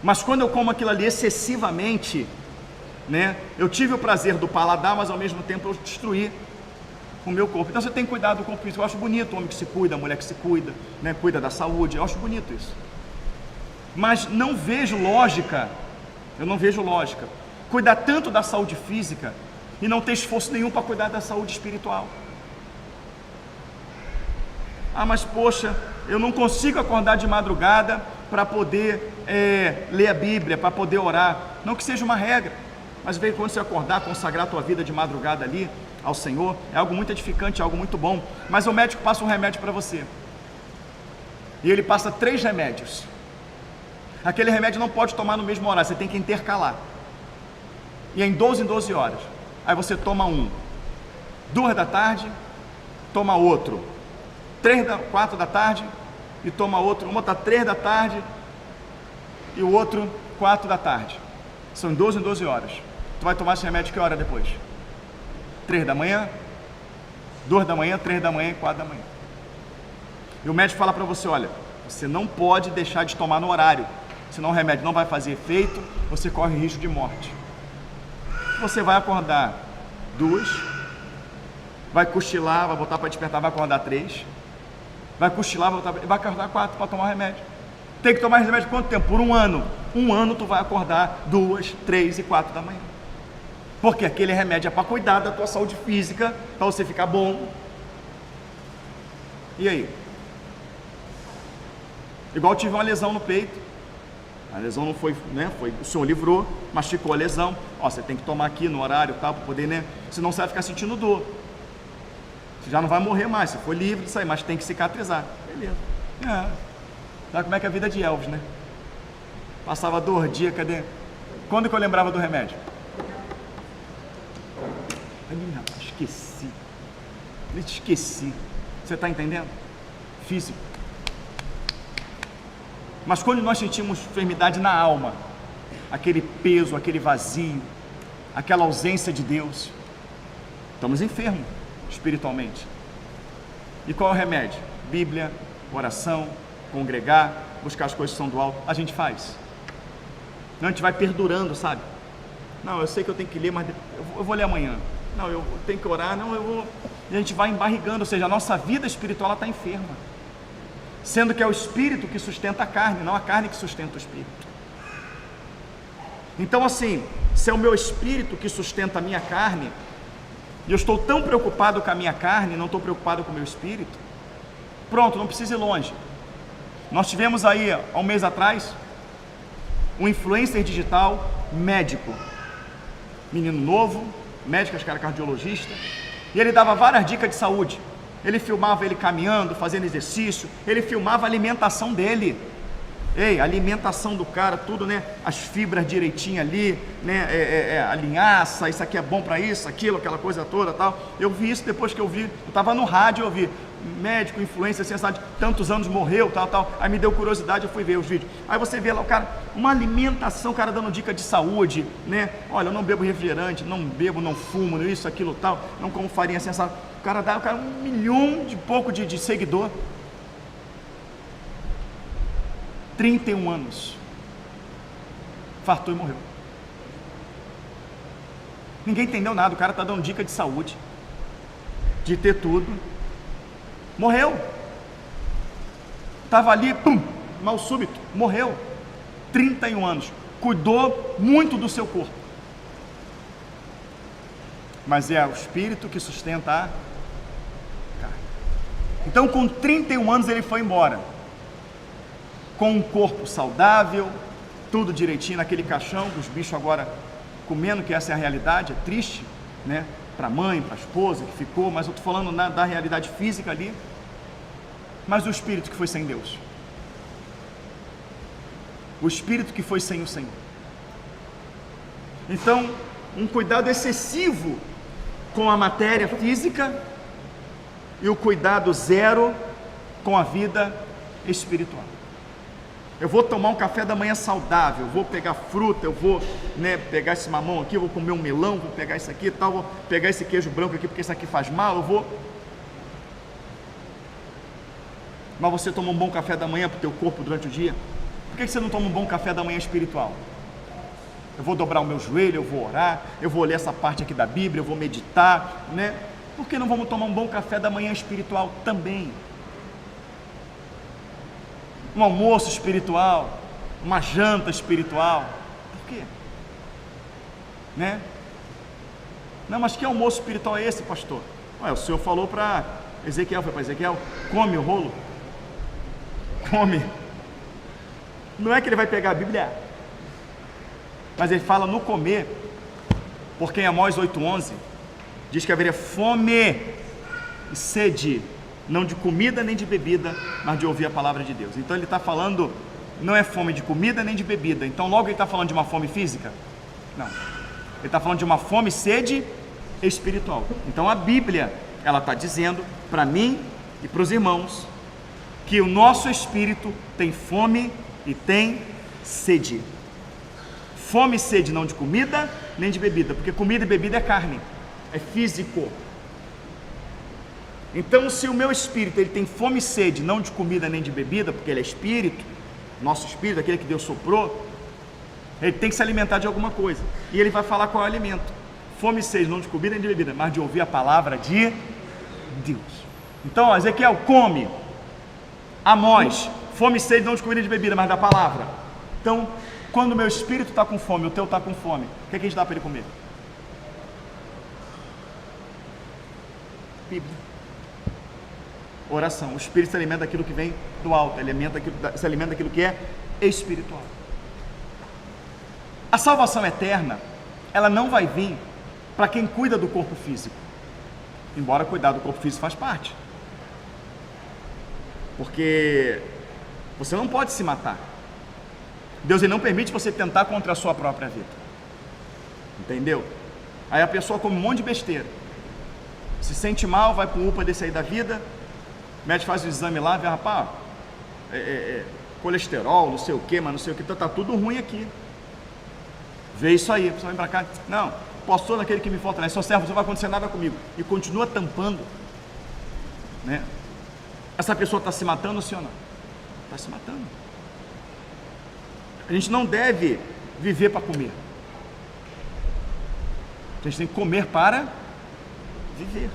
Mas quando eu como aquilo ali excessivamente, né, eu tive o prazer do paladar, mas ao mesmo tempo eu destruí o meu corpo. Então você tem que cuidar do corpo físico. Eu acho bonito o homem que se cuida, a mulher que se cuida, né, cuida da saúde. Eu acho bonito isso. Mas não vejo lógica, eu não vejo lógica, cuidar tanto da saúde física e não ter esforço nenhum para cuidar da saúde espiritual. Ah, mas poxa, eu não consigo acordar de madrugada para poder ler a Bíblia, para poder orar. Não que seja uma regra, mas veio quando você acordar, consagrar a tua vida de madrugada ali ao Senhor, é algo muito edificante, é algo muito bom. Mas o médico passa um remédio para você, e ele passa 3 remédios. Aquele remédio não pode tomar no mesmo horário, você tem que intercalar, e é em 12 horas. Aí você toma 2 da tarde, toma outro 4 da tarde, e toma outro, uma está 3 da tarde e o outro 4 da tarde. São 12 horas. Tu vai tomar esse remédio que hora depois? 3 da manhã, 2 da manhã, 3 da manhã e 4 da manhã. E o médico fala para você, olha, você não pode deixar de tomar no horário, senão o remédio não vai fazer efeito, você corre risco de morte. Você vai acordar 2, vai cochilar, vai botar para despertar, vai acordar 3, vai cochilar, vai acordar 4 para tomar o remédio. Tem que tomar esse remédio quanto tempo? Por 1 ano. 1 ano tu vai acordar 2, 3 e 4 da manhã. Porque aquele remédio é para cuidar da tua saúde física, para você ficar bom. E aí? Igual eu tive uma lesão no peito. A lesão não foi, né? O senhor livrou, mas ficou a lesão. Ó, você tem que tomar aqui no horário, tal, para poder, né? Senão você vai ficar sentindo dor. Você já não vai morrer mais, você foi livre disso aí, mas tem que cicatrizar. Beleza. Sabe como é que é a vida de Elvis, né? Passava 2 dias, cadê? Quando que eu lembrava do remédio? Ai, rapaz, esqueci. Você está entendendo? Físico. Mas quando nós sentimos enfermidade na alma, aquele peso, aquele vazio, aquela ausência de Deus, estamos enfermos espiritualmente. E qual é o remédio? Bíblia, oração, congregar, buscar as coisas que são do alto. A gente faz. Não, a gente vai perdurando, sabe? Não, eu sei que eu tenho que ler, mas eu vou ler amanhã. Não, eu tenho que orar, não, eu vou... E a gente vai embarrigando, ou seja, a nossa vida espiritual está enferma. Sendo que é o espírito que sustenta a carne, não a carne que sustenta o espírito. Então assim, se é o meu espírito que sustenta a minha carne, e eu estou tão preocupado com a minha carne, não estou preocupado com o meu espírito, pronto, não precisa ir longe. Nós tivemos aí, há um mês atrás, um influencer digital médico, menino novo, médico, acho que era cardiologista, e ele dava várias dicas de saúde. Ele filmava ele caminhando, fazendo exercício, ele filmava a alimentação dele. A alimentação do cara, tudo, né? As fibras direitinho ali, né? A linhaça, isso aqui é bom para isso, aquilo, aquela coisa toda, tal. Eu vi isso depois que eu estava no rádio, eu vi médico, influência, assim, sabe, tantos anos morreu, tal. Aí me deu curiosidade, eu fui ver os vídeos. Aí você vê lá o cara, uma alimentação, o cara dando dica de saúde, né? Olha, eu não bebo refrigerante, não bebo, não fumo, isso, aquilo, tal, não como farinha sensata. O cara dá 1 milhão e pouco de seguidor. 31 anos. Fartou e morreu. Ninguém entendeu nada, o cara está dando dica de saúde, de ter tudo. Morreu. Estava ali, pum, mal súbito, morreu. 31 anos. Cuidou muito do seu corpo. Mas é o espírito que sustenta a carne. Então, com 31 anos, ele foi embora. Com um corpo saudável, tudo direitinho naquele caixão, os bichos agora comendo, que essa é a realidade, é triste, né? Para a mãe, para a esposa que ficou, mas eu estou falando da realidade física ali. Mas o espírito que foi sem Deus, o espírito que foi sem o Senhor. Então, um cuidado excessivo com a matéria física e o cuidado zero com a vida espiritual. Eu vou tomar um café da manhã saudável, eu vou pegar fruta, eu vou, né, pegar esse mamão aqui, eu vou comer um melão, vou pegar isso aqui e tal, vou pegar esse queijo branco aqui porque isso aqui faz mal, eu vou... Mas você toma um bom café da manhã para o teu corpo durante o dia? Por que você não toma um bom café da manhã espiritual? Eu vou dobrar o meu joelho, eu vou orar, eu vou ler essa parte aqui da Bíblia, eu vou meditar, né? Por que não vamos tomar um bom café da manhã espiritual também? Um almoço espiritual, uma janta espiritual. Por quê? Né? Não, mas que almoço espiritual é esse, pastor? Ué, o senhor falou para Ezequiel, foi para Ezequiel, come o rolo. Come. Não é que ele vai pegar a Bíblia, mas ele fala no comer, porque em Amós 8:11 diz que haveria fome e sede, não de comida nem de bebida, mas de ouvir a palavra de Deus. Então ele está falando, não é fome de comida nem de bebida, então logo ele está falando de uma fome física? Não, ele está falando de uma fome e sede espiritual. Então a Bíblia, ela está dizendo para mim e para os irmãos, que o nosso espírito tem fome e tem sede. Fome e sede não de comida nem de bebida, porque comida e bebida é carne, é físico. Então, se o meu espírito ele tem fome e sede, não de comida nem de bebida, porque ele é espírito, nosso espírito, aquele que Deus soprou, ele tem que se alimentar de alguma coisa. E ele vai falar qual é o alimento. Fome e sede, não de comida nem de bebida, mas de ouvir a palavra de Deus. Então, Ezequiel, come. Amós, fome e sede, não de comida nem de bebida, mas da palavra. Então, quando o meu espírito está com fome, o teu está com fome, o que é que a gente dá para ele comer? Bíblia. Oração. O espírito se alimenta daquilo que vem do alto, se alimenta daquilo que é espiritual. A salvação eterna, ela não vai vir para quem cuida do corpo físico. Embora cuidar do corpo físico faz parte. Porque você não pode se matar. Deus ele não permite você tentar contra a sua própria vida. Entendeu? Aí a pessoa come um monte de besteira. Se sente mal, vai para o UPA desse aí da vida, o médico faz o exame lá, vê, rapaz, colesterol, não sei o que, mas não sei o que, tá tudo ruim aqui. Vê isso aí, a pessoa vem para cá, não, pastor naquele que me fortalece, sou servo, não vai acontecer nada comigo. E continua tampando, né? Essa pessoa está se matando, sim ou não? Está se matando. A gente não deve viver para comer. A gente tem que comer para viver.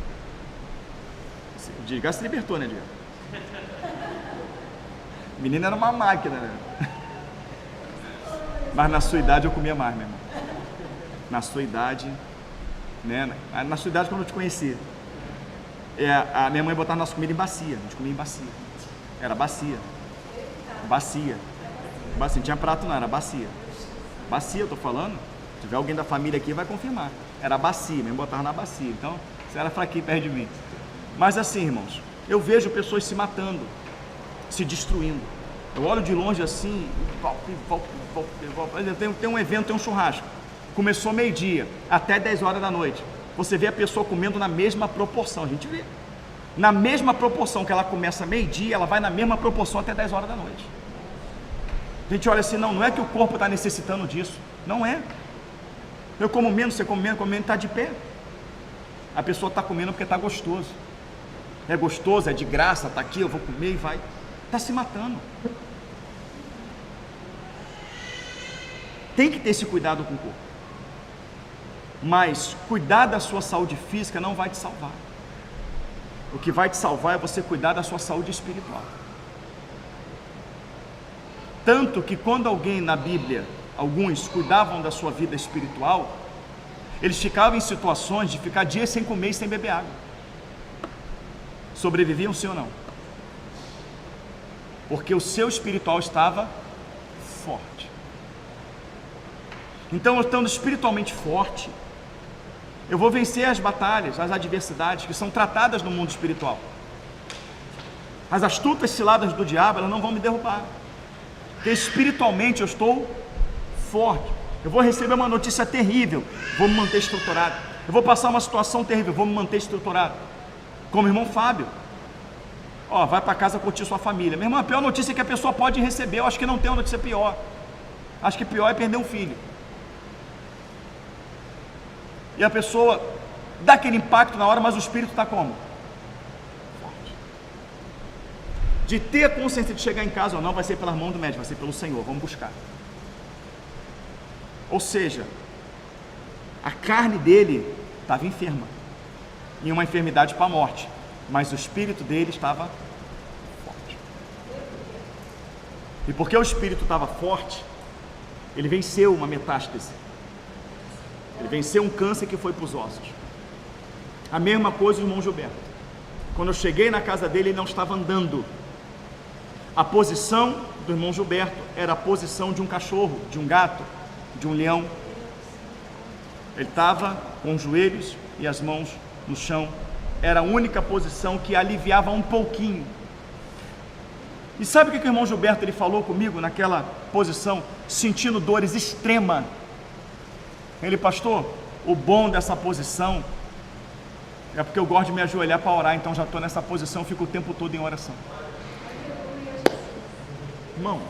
O Edgar se libertou, né, Edgar? O menino era uma máquina, né? Mas na sua idade eu comia mais, meu irmão. Na sua idade, né? Na sua idade quando eu te conheci, a minha mãe botava nossa comida em bacia. A gente comia em bacia. Era bacia. Bacia. Bacia. Não tinha prato não, era bacia. Bacia, eu tô falando. Se tiver alguém da família aqui vai confirmar. Era bacia, mesmo botava na bacia. Então, você era fraquinho perto de mim. Mas assim, irmãos, eu vejo pessoas se matando, se destruindo. Eu olho de longe assim, volto. Tem um evento, tem um churrasco. Começou meio-dia, até 10 horas da noite. Você vê a pessoa comendo na mesma proporção, a gente vê. Na mesma proporção que ela começa meio-dia, ela vai na mesma proporção até 10 horas da noite. A gente olha assim, não é que o corpo está necessitando disso. Não é. Eu como menos, você come menos, está de pé. A pessoa está comendo porque está gostoso. É gostoso, é de graça, está aqui, eu vou comer e vai. Está se matando. Tem que ter esse cuidado com o corpo. Mas cuidar da sua saúde física não vai te salvar. O que vai te salvar é você cuidar da sua saúde espiritual. Tanto que quando alguém na Bíblia, alguns cuidavam da sua vida espiritual, eles ficavam em situações de ficar dias sem comer e sem beber água. Sobreviviam sim ou não? Porque o seu espiritual estava forte. Então, eu estando espiritualmente forte, eu vou vencer as batalhas, as adversidades que são tratadas no mundo espiritual. As astutas ciladas do diabo, elas não vão me derrubar. Porque espiritualmente eu estou forte. Eu vou receber uma notícia terrível, vou me manter estruturado. Eu vou passar uma situação terrível, vou me manter estruturado. Como o irmão Fábio. Vai para casa curtir sua família. Meu irmão, a pior notícia que a pessoa pode receber, eu acho que não tem uma notícia pior. Acho que pior é perder um filho. E a pessoa dá aquele impacto na hora, mas o espírito está como? Forte. De ter a consciência de chegar em casa ou não, vai ser pelas mãos do médico, vai ser pelo Senhor, vamos buscar. Ou seja, a carne dele estava enferma, em uma enfermidade para a morte, mas o espírito dele estava forte. E porque o espírito estava forte, ele venceu uma metástase. Ele venceu um câncer que foi para os ossos. A mesma coisa o irmão Gilberto. Quando eu cheguei na casa dele, ele não estava andando. A posição do irmão Gilberto era a posição de um cachorro, de um gato, de um leão. Ele estava com os joelhos e as mãos no chão. Era a única posição que aliviava um pouquinho. E sabe o que o irmão Gilberto ele falou comigo naquela posição, sentindo dores extremas? Ele, pastor, o bom dessa posição é porque eu gosto de me ajoelhar para orar, então já estou nessa posição, fico o tempo todo em oração. Irmão,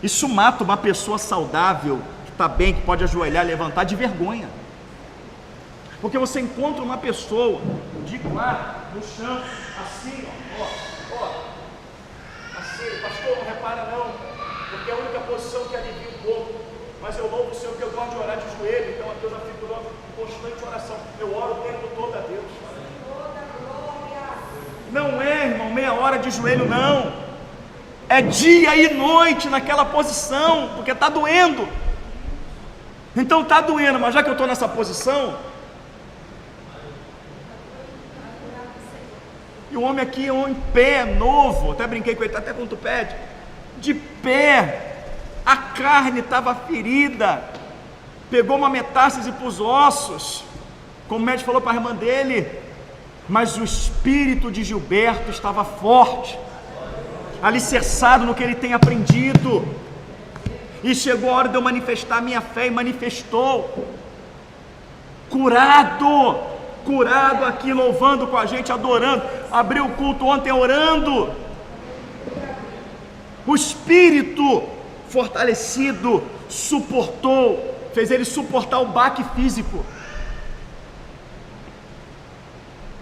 isso mata uma pessoa saudável, que está bem, que pode ajoelhar, levantar de vergonha. Porque você encontra uma pessoa de quatro no chão, assim, assim, pastor, não repara não, porque é a única posição que alivia o corpo. Mas eu louvo o Senhor, que eu gosto de orar de joelho, então aqui eu já fico em constante oração. Eu oro o tempo todo a Deus. Não é, irmão, meia hora de joelho, não. É dia e noite naquela posição, porque está doendo. Então está doendo, mas já que eu estou nessa posição, e o homem aqui é um em pé, novo, até brinquei com ele, até quando tu pede, de pé. A carne estava ferida, pegou uma metástase para os ossos, Como o médico falou para a irmã dele, mas o espírito de Gilberto estava forte, alicerçado no que ele tem aprendido, e chegou a hora de eu manifestar a minha fé, e manifestou, curado aqui, louvando com a gente, adorando, abriu o culto ontem orando, o espírito fortalecido, suportou, fez ele suportar o baque físico.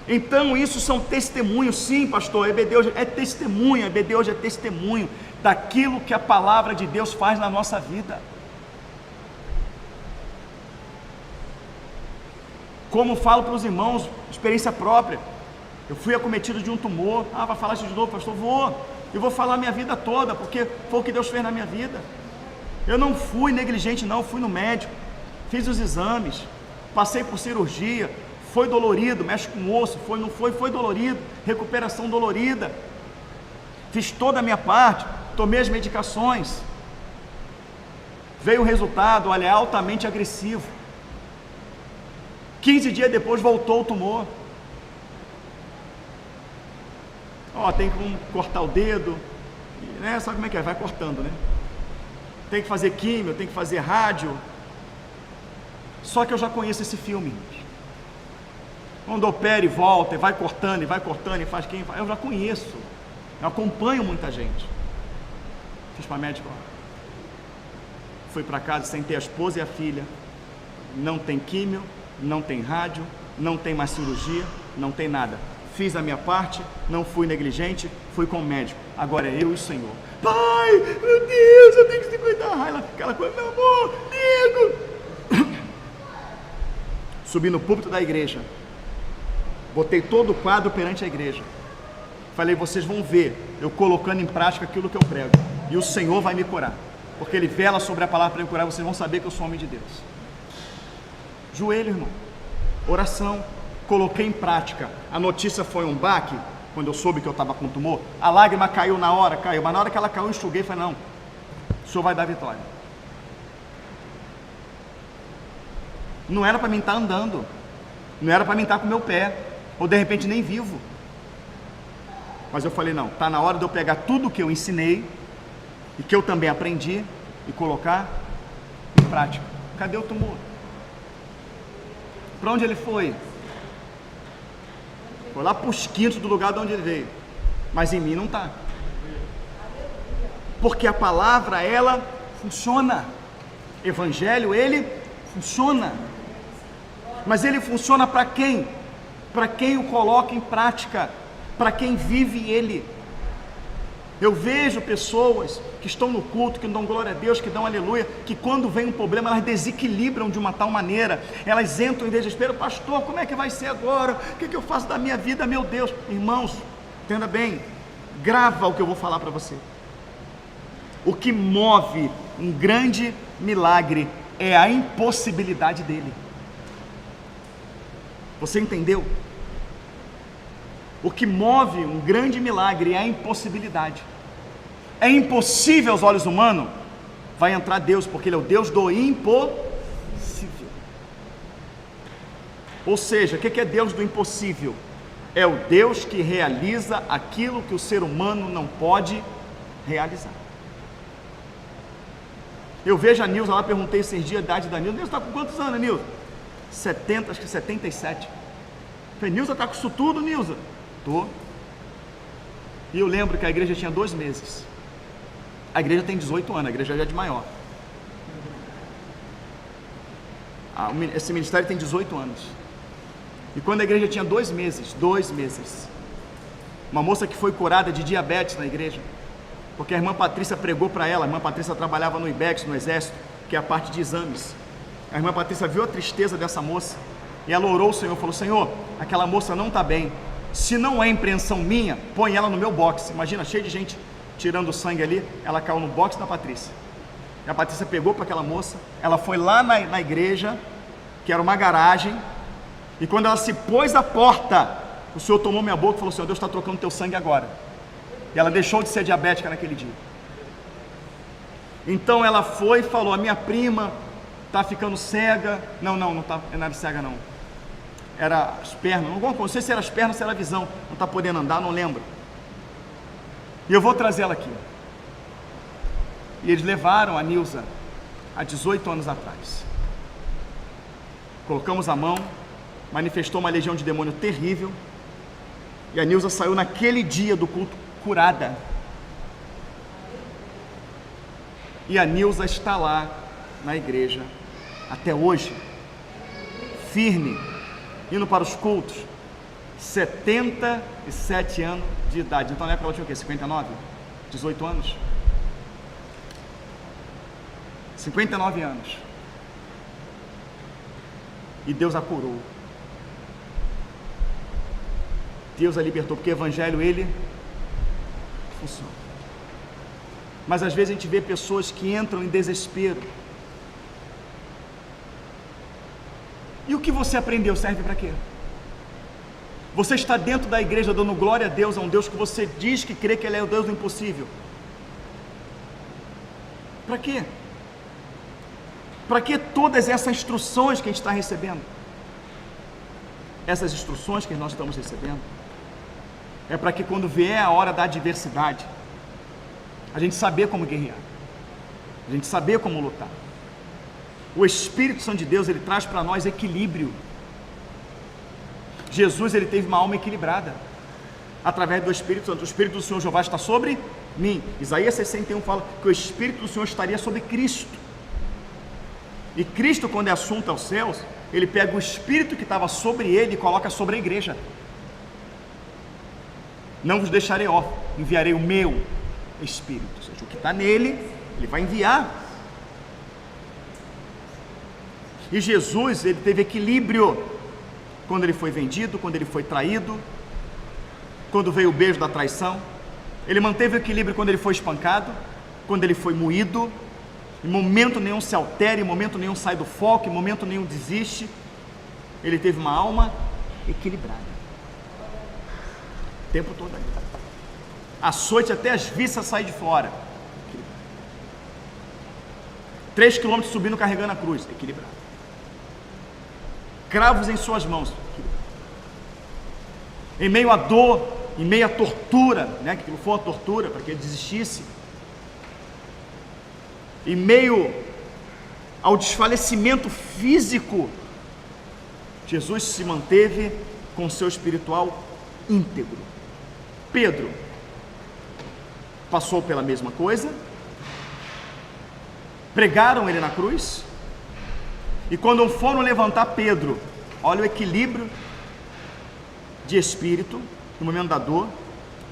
Então isso são testemunhos, sim pastor, EBD hoje é testemunho, EBD hoje é testemunho daquilo que a palavra de Deus faz na nossa vida. Como falo para os irmãos, experiência própria, eu fui acometido de um tumor, vai falar isso de novo pastor? Eu vou falar a minha vida toda, porque foi o que Deus fez na minha vida. Eu não fui negligente não, fui no médico, fiz os exames, passei por cirurgia, foi dolorido, mexe com osso, não foi dolorido, recuperação dolorida, fiz toda a minha parte, tomei as medicações, veio o resultado, olha, é altamente agressivo, 15 dias depois voltou o tumor, tem que cortar o dedo, né? Sabe como é que é, vai cortando, né? Tem que fazer químio, tem que fazer rádio, só que eu já conheço esse filme, quando opera e volta, e vai cortando, e faz quem faz. Eu já conheço, eu acompanho muita gente. Fiz para médico, fui para casa sem ter a esposa e a filha, não tem químio, não tem rádio, não tem mais cirurgia, não tem nada. Fiz a minha parte, não fui negligente, fui com o médico. Agora é eu e o Senhor. Pai, meu Deus, eu tenho que te cuidar. Aquela coisa, meu amor, nego. Subi no púlpito da igreja, botei todo o quadro perante a igreja, falei, vocês vão ver eu colocando em prática aquilo que eu prego, e o Senhor vai me curar, porque Ele vela sobre a palavra para me curar, vocês vão saber que eu sou homem de Deus. Joelho, irmão, oração, coloquei em prática. A notícia foi um baque, quando eu soube que eu estava com tumor, a lágrima caiu na hora, mas na hora que ela caiu eu enxuguei e falei, não, o Senhor vai dar vitória. Não era para mim estar andando, não era para mim estar com o meu pé, ou de repente nem vivo, mas eu falei, não, está na hora de eu pegar tudo que eu ensinei, e que eu também aprendi, e colocar em prática. Cadê o tumor? Para onde ele foi? Foi lá para os quintos do lugar de onde ele veio, mas em mim não está, porque a palavra, ela funciona, evangelho, ele funciona, mas ele funciona para quem? Para quem o coloca em prática, para quem vive ele. Eu vejo pessoas que estão no culto, que dão glória a Deus, que dão aleluia, que quando vem um problema, elas desequilibram de uma tal maneira, elas entram em desespero, pastor, como é que vai ser agora? O que eu faço da minha vida, meu Deus? Irmãos, entenda bem, grava o que eu vou falar para você. O que move um grande milagre é a impossibilidade dele. Você entendeu? O que move um grande milagre é a impossibilidade. É impossível aos olhos humanos, vai entrar Deus, porque Ele é o Deus do impossível. Ou seja, o que é Deus do impossível? É o Deus que realiza aquilo que o ser humano não pode realizar. Eu vejo a Nilza lá, perguntei esses dias a idade da Nilza. Nilza está com quantos anos, Nilza? 70, acho que 77. Falei, Nilza, está com isso tudo, Nilza? Tô. E eu lembro que a igreja tinha 2 meses. A igreja tem 18 anos, a igreja já é de maior. Esse ministério tem 18 anos. E quando a igreja tinha 2 meses, uma moça que foi curada de diabetes na igreja, porque a irmã Patrícia pregou para ela. A irmã Patrícia trabalhava no IBEX, no exército, que é a parte de exames. A irmã Patrícia viu a tristeza dessa moça, e ela orou ao Senhor, falou, Senhor, aquela moça não está bem, se não é impreensão minha, põe ela no meu box. Imagina, cheio de gente tirando sangue ali, ela caiu no box da Patrícia, e a Patrícia pegou para aquela moça, ela foi lá na igreja, que era uma garagem, e quando ela se pôs à porta, o Senhor tomou minha boca e falou, Senhor, Deus está trocando teu sangue agora, e ela deixou de ser diabética naquele dia. Então ela foi e falou, a minha prima está ficando cega, não está, é nada cega não, era as pernas, não sei se era as pernas ou se era a visão, não está podendo andar, não lembro. E eu vou trazer ela aqui. E eles levaram a Nilza há 18 anos atrás. Colocamos a mão, manifestou uma legião de demônio terrível, e a Nilza saiu naquele dia do culto curada. E a Nilza está lá na igreja até hoje, firme, indo para os cultos, 77 anos de idade. Então na época ela tinha o quê? 59? 18 anos? 59 anos. E Deus a curou. Deus a libertou, porque o evangelho, ele funciona. Mas às vezes a gente vê pessoas que entram em desespero. E o que você aprendeu serve para quê? Você está dentro da igreja dando glória a Deus, a um Deus que você diz que crê que Ele é o Deus do impossível. Para quê? Para que todas essas instruções que a gente está recebendo? Essas instruções que nós estamos recebendo é para que quando vier a hora da adversidade, a gente saber como guerrear, a gente saber como lutar. O Espírito Santo de Deus, ele traz para nós equilíbrio. Jesus, ele teve uma alma equilibrada através do Espírito Santo. O Espírito do Senhor Jeová está sobre mim. Isaías 61 fala que o Espírito do Senhor estaria sobre Cristo. E Cristo, quando é assunto aos céus, ele pega o Espírito que estava sobre ele e coloca sobre a igreja. Não vos deixarei órfãos, enviarei o meu Espírito. Ou seja, o que está nele, ele vai enviar. E Jesus, ele teve equilíbrio quando ele foi vendido, quando ele foi traído, quando veio o beijo da traição. Ele manteve o equilíbrio quando ele foi espancado, quando ele foi moído. Em momento nenhum se altera, em momento nenhum sai do foco, em momento nenhum desiste. Ele teve uma alma equilibrada o tempo todo ali. Açoite até as viças saem de fora. 3 quilômetros subindo carregando a cruz, equilibrado. Cravos em suas mãos, em meio à dor, em meio à tortura, né, que aquilo foi uma tortura para que ele desistisse, em meio ao desfalecimento físico, Jesus se manteve com seu espiritual íntegro. Pedro passou pela mesma coisa, pregaram ele na cruz, e quando foram levantar Pedro, olha o equilíbrio de espírito no momento da dor,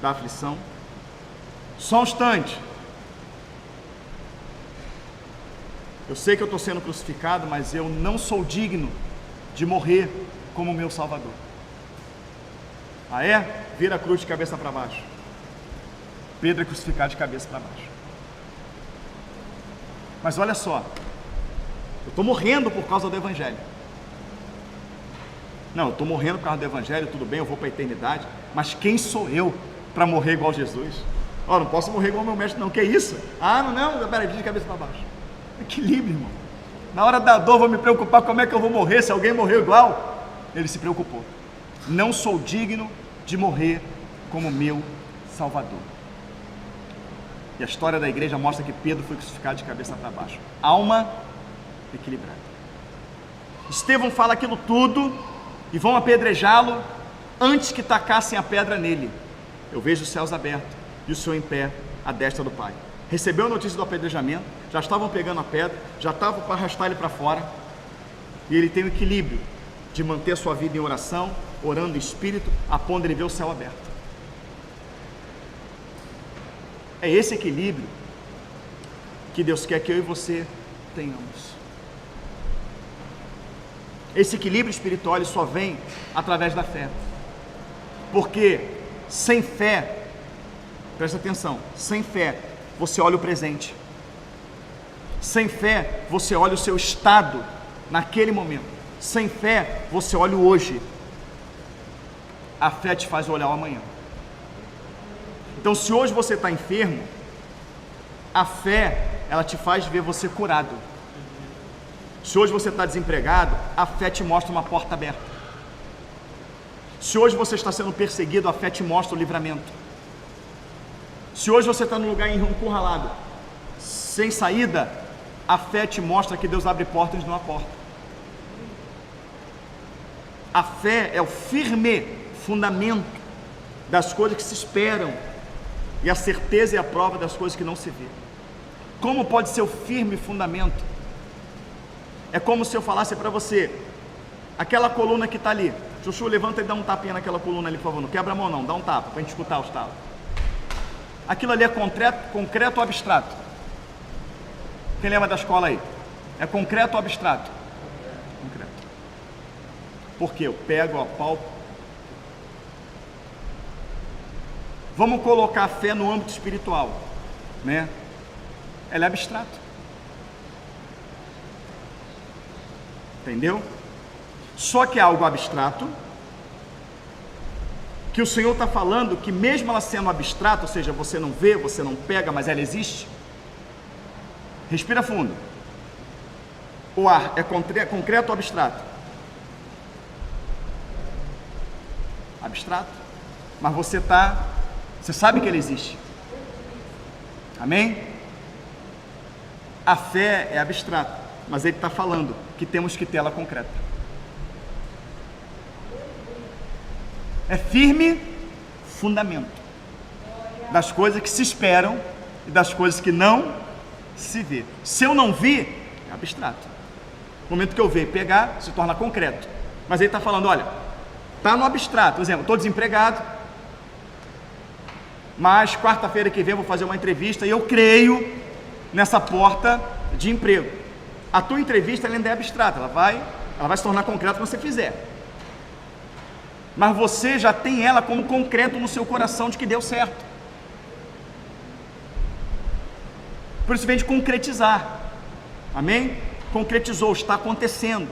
da aflição. Só um instante. Eu sei que eu estou sendo crucificado, mas eu não sou digno de morrer como meu Salvador. Ah é? Vira a cruz de cabeça para baixo. Pedro é crucificado de cabeça para baixo. Mas olha só, eu estou morrendo por causa do Evangelho. Não, eu estou morrendo por causa do Evangelho, tudo bem, eu vou para a eternidade, mas quem sou eu para morrer igual Jesus? Ó, não posso morrer igual meu mestre, não, que isso? Ah, não, peraí, de cabeça para baixo. Equilíbrio, irmão. Na hora da dor, vou me preocupar como é que eu vou morrer, se alguém morreu igual. Ele se preocupou. Não sou digno de morrer como meu Salvador. E a história da igreja mostra que Pedro foi crucificado de cabeça para baixo. Alma equilibrada. Estevão fala aquilo tudo e vão apedrejá-lo antes que tacassem a pedra nele. Eu vejo os céus abertos e o Senhor em pé à destra do Pai. Recebeu a notícia do apedrejamento, já estavam pegando a pedra, já estavam para arrastar ele para fora, e ele tem o equilíbrio de manter a sua vida em oração, orando em espírito, a ponto de ele ver o céu aberto. É esse equilíbrio que Deus quer que eu e você tenhamos. Esse equilíbrio espiritual ele só vem através da fé, porque sem fé, presta atenção, sem fé você olha o presente, sem fé você olha o seu estado naquele momento, sem fé você olha o hoje. A fé te faz olhar o amanhã. Então, se hoje você está enfermo, a fé ela te faz ver você curado. Se hoje você está desempregado, a fé te mostra uma porta aberta. Se hoje você está sendo perseguido, a fé te mostra o livramento. Se hoje você está num lugar encurralado, sem saída, a fé te mostra que Deus abre portas e não há porta. A fé é o firme fundamento das coisas que se esperam e a certeza e a prova das coisas que não se vê. Como pode ser o firme fundamento? É como se eu falasse para você, aquela coluna que está ali, Chuchu, levanta e dá um tapinha naquela coluna ali, por favor, não quebra a mão não, dá um tapa, para a gente escutar os talos. Aquilo ali é concreto ou abstrato? Quem lembra da escola aí? É concreto ou abstrato? Concreto. Porque eu pego a palpa. Vamos colocar a fé no âmbito espiritual, né? Ela é abstrata. Entendeu? Só que é algo abstrato, que o Senhor está falando que mesmo ela sendo abstrata, ou seja, você não vê, você não pega, mas ela existe. Respira fundo. O ar é concreto ou abstrato? Abstrato. Mas você sabe que ele existe. Amém? A fé é abstrata, mas ele está falando que temos que ter ela concreta. É firme fundamento das coisas que se esperam e das coisas que não se vê. Se eu não vi, é abstrato. No momento que eu ver e pegar, se torna concreto. Mas ele está falando, olha, está no abstrato. Por exemplo, estou desempregado, mas quarta-feira que vem eu vou fazer uma entrevista e eu creio nessa porta de emprego. A tua entrevista ela ainda é abstrata, ela vai se tornar concreta quando você fizer. Mas você já tem ela como concreto no seu coração de que deu certo. Por isso vem de concretizar. Amém? Concretizou, está acontecendo.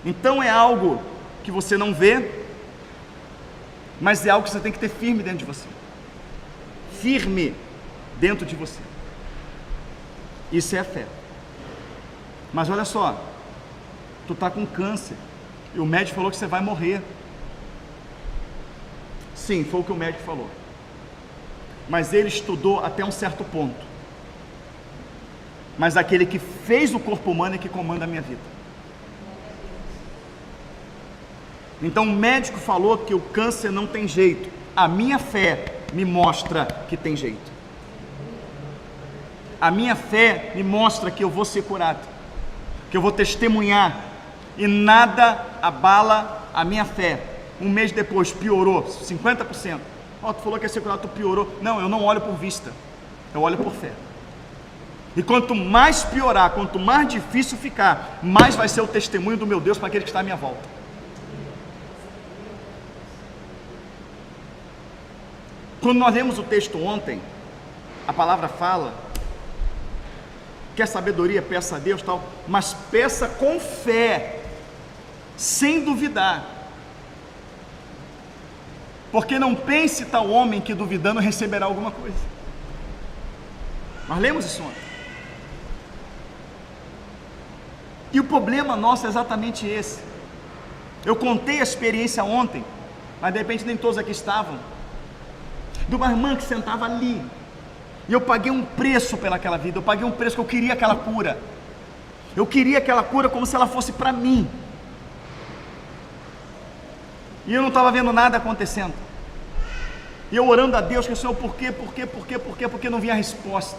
Então é algo que você não vê, mas é algo que você tem que ter firme dentro de você. Firme dentro de você. Isso é a fé. Mas olha só, tu está com câncer e o médico falou que você vai morrer. Sim, foi o que o médico falou. Mas ele estudou até um certo ponto. Mas aquele que fez o corpo humano é que comanda a minha vida. Então o médico falou que o câncer não tem jeito. A minha fé me mostra que tem jeito. A minha fé me mostra que eu vou ser curado, que eu vou testemunhar, e nada abala a minha fé. Um mês depois piorou 50%. Tu falou que ia ser curado, tu piorou. Não, eu não olho por vista, eu olho por fé. E quanto mais piorar, quanto mais difícil ficar, mais vai ser o testemunho do meu Deus para aquele que está à minha volta. Quando nós lemos o texto ontem, a palavra fala: quer sabedoria, peça a Deus, tal, mas peça com fé, sem duvidar. Porque não pense tal homem que duvidando receberá alguma coisa. Nós lemos isso ontem. E o problema nosso é exatamente esse. Eu contei a experiência ontem, mas de repente nem todos aqui estavam, de uma irmã que sentava ali, e eu paguei um preço pelaquela vida. Eu paguei um preço que eu queria aquela cura. Eu queria aquela cura como se ela fosse para mim. E eu não estava vendo nada acontecendo. E eu orando a Deus, que Senhor, por quê? Porque não vinha a resposta.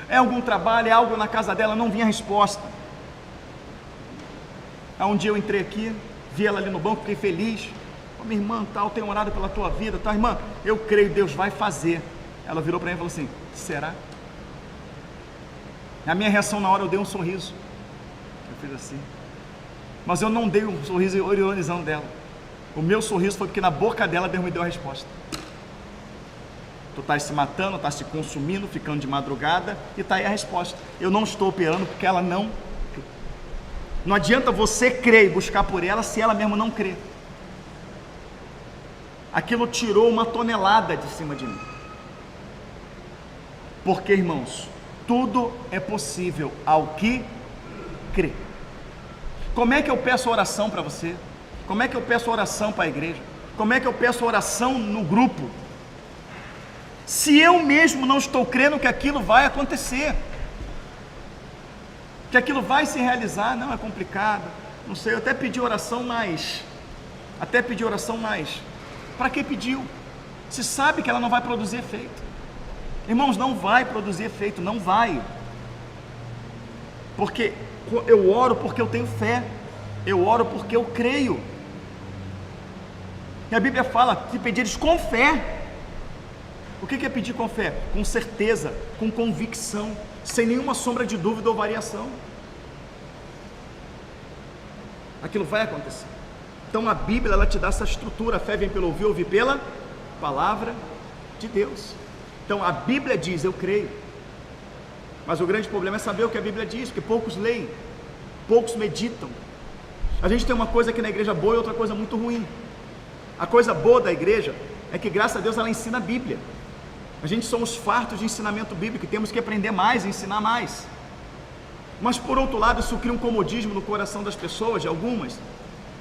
É algum trabalho, é algo na casa dela, não vinha a resposta. Aí um dia eu entrei aqui, vi ela ali no banco, fiquei feliz. Minha irmã, tal, tenho orado pela tua vida, tal, irmã, eu creio, Deus vai fazer. Ela virou para mim e falou assim: será? A minha reação na hora, eu dei um sorriso. Eu fiz assim. Mas eu não dei um sorriso ironizando dela. O meu sorriso foi porque na boca dela Deus me deu a resposta. Tu estás se matando, estás se consumindo, ficando de madrugada, e está aí a resposta. Eu não estou operando porque ela não. Não adianta você crer e buscar por ela se ela mesma não crê. Aquilo tirou uma tonelada de cima de mim. Porque, irmãos, tudo é possível ao que crê. Como é que eu peço oração para você? Como é que eu peço oração para a igreja? Como é que eu peço oração no grupo? Se eu mesmo não estou crendo que aquilo vai acontecer, que aquilo vai se realizar, não, é complicado, não sei, eu até pedi oração mais, para que pediu? Se sabe que ela não vai produzir efeito. Irmãos, não vai produzir efeito, não vai, porque eu oro porque eu tenho fé, eu oro porque eu creio, e a Bíblia fala que pedires com fé. O que é pedir com fé? Com certeza, com convicção, sem nenhuma sombra de dúvida ou variação. Aquilo vai acontecer. Então a Bíblia, ela te dá essa estrutura. A fé vem pelo ouvir, ouvir pela palavra de Deus. Então a Bíblia diz, eu creio. Mas o grande problema é saber o que a Bíblia diz, porque poucos leem, poucos meditam. A gente tem uma coisa aqui na igreja boa e outra coisa muito ruim. A coisa boa da igreja é que, graças a Deus, ela ensina a Bíblia. A gente somos fartos de ensinamento bíblico, temos que aprender mais e ensinar mais. Mas por outro lado, isso cria um comodismo no coração das pessoas, de algumas,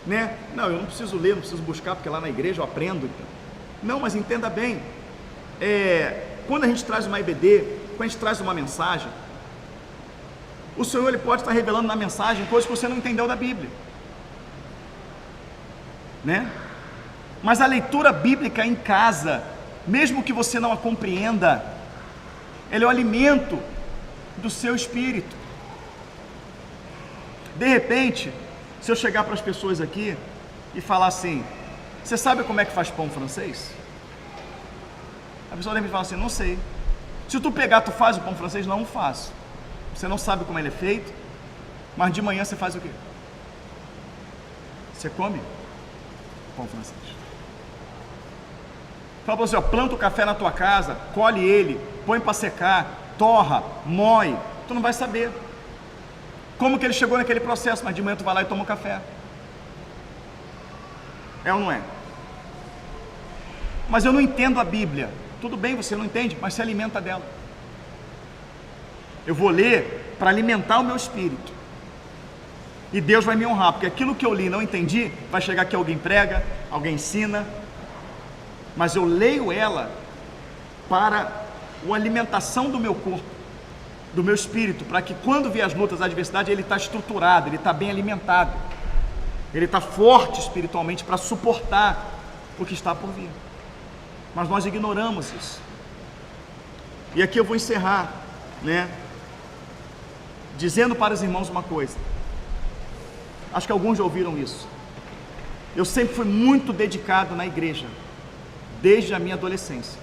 né? Não, eu não preciso ler, não preciso buscar, porque lá na igreja eu aprendo. Não, mas entenda bem, quando a gente traz uma IBD, quando a gente traz uma mensagem, o Senhor, ele pode estar revelando na mensagem coisas que você não entendeu da Bíblia, né? Mas a leitura bíblica em casa, mesmo que você não a compreenda, ele é o alimento do seu espírito. De repente, se eu chegar para as pessoas aqui e falar assim, você sabe como é que faz pão francês? A pessoa deve falar assim, não sei. Se tu pegar, tu faz o pão francês? Não faço. Você não sabe como ele é feito, mas de manhã você faz o quê? Você come pão francês. Fala para você, planta o café na tua casa, colhe ele, põe para secar, torra, moe, tu não vai saber como que ele chegou naquele processo, mas de manhã tu vai lá e toma um café. É ou não é? Mas eu não entendo a Bíblia. Tudo bem, você não entende, mas se alimenta dela. Eu vou ler para alimentar o meu espírito, e Deus vai me honrar, porque aquilo que eu li e não entendi, vai chegar aqui, alguém prega, alguém ensina, mas eu leio ela para a alimentação do meu corpo, do meu espírito, para que quando vier as lutas, a adversidade, ele está estruturado, ele está bem alimentado, ele está forte espiritualmente para suportar o que está por vir. Mas nós ignoramos isso. E aqui eu vou encerrar, né, dizendo para os irmãos uma coisa. Acho que alguns já ouviram isso. Eu sempre fui muito dedicado na igreja, desde a minha adolescência.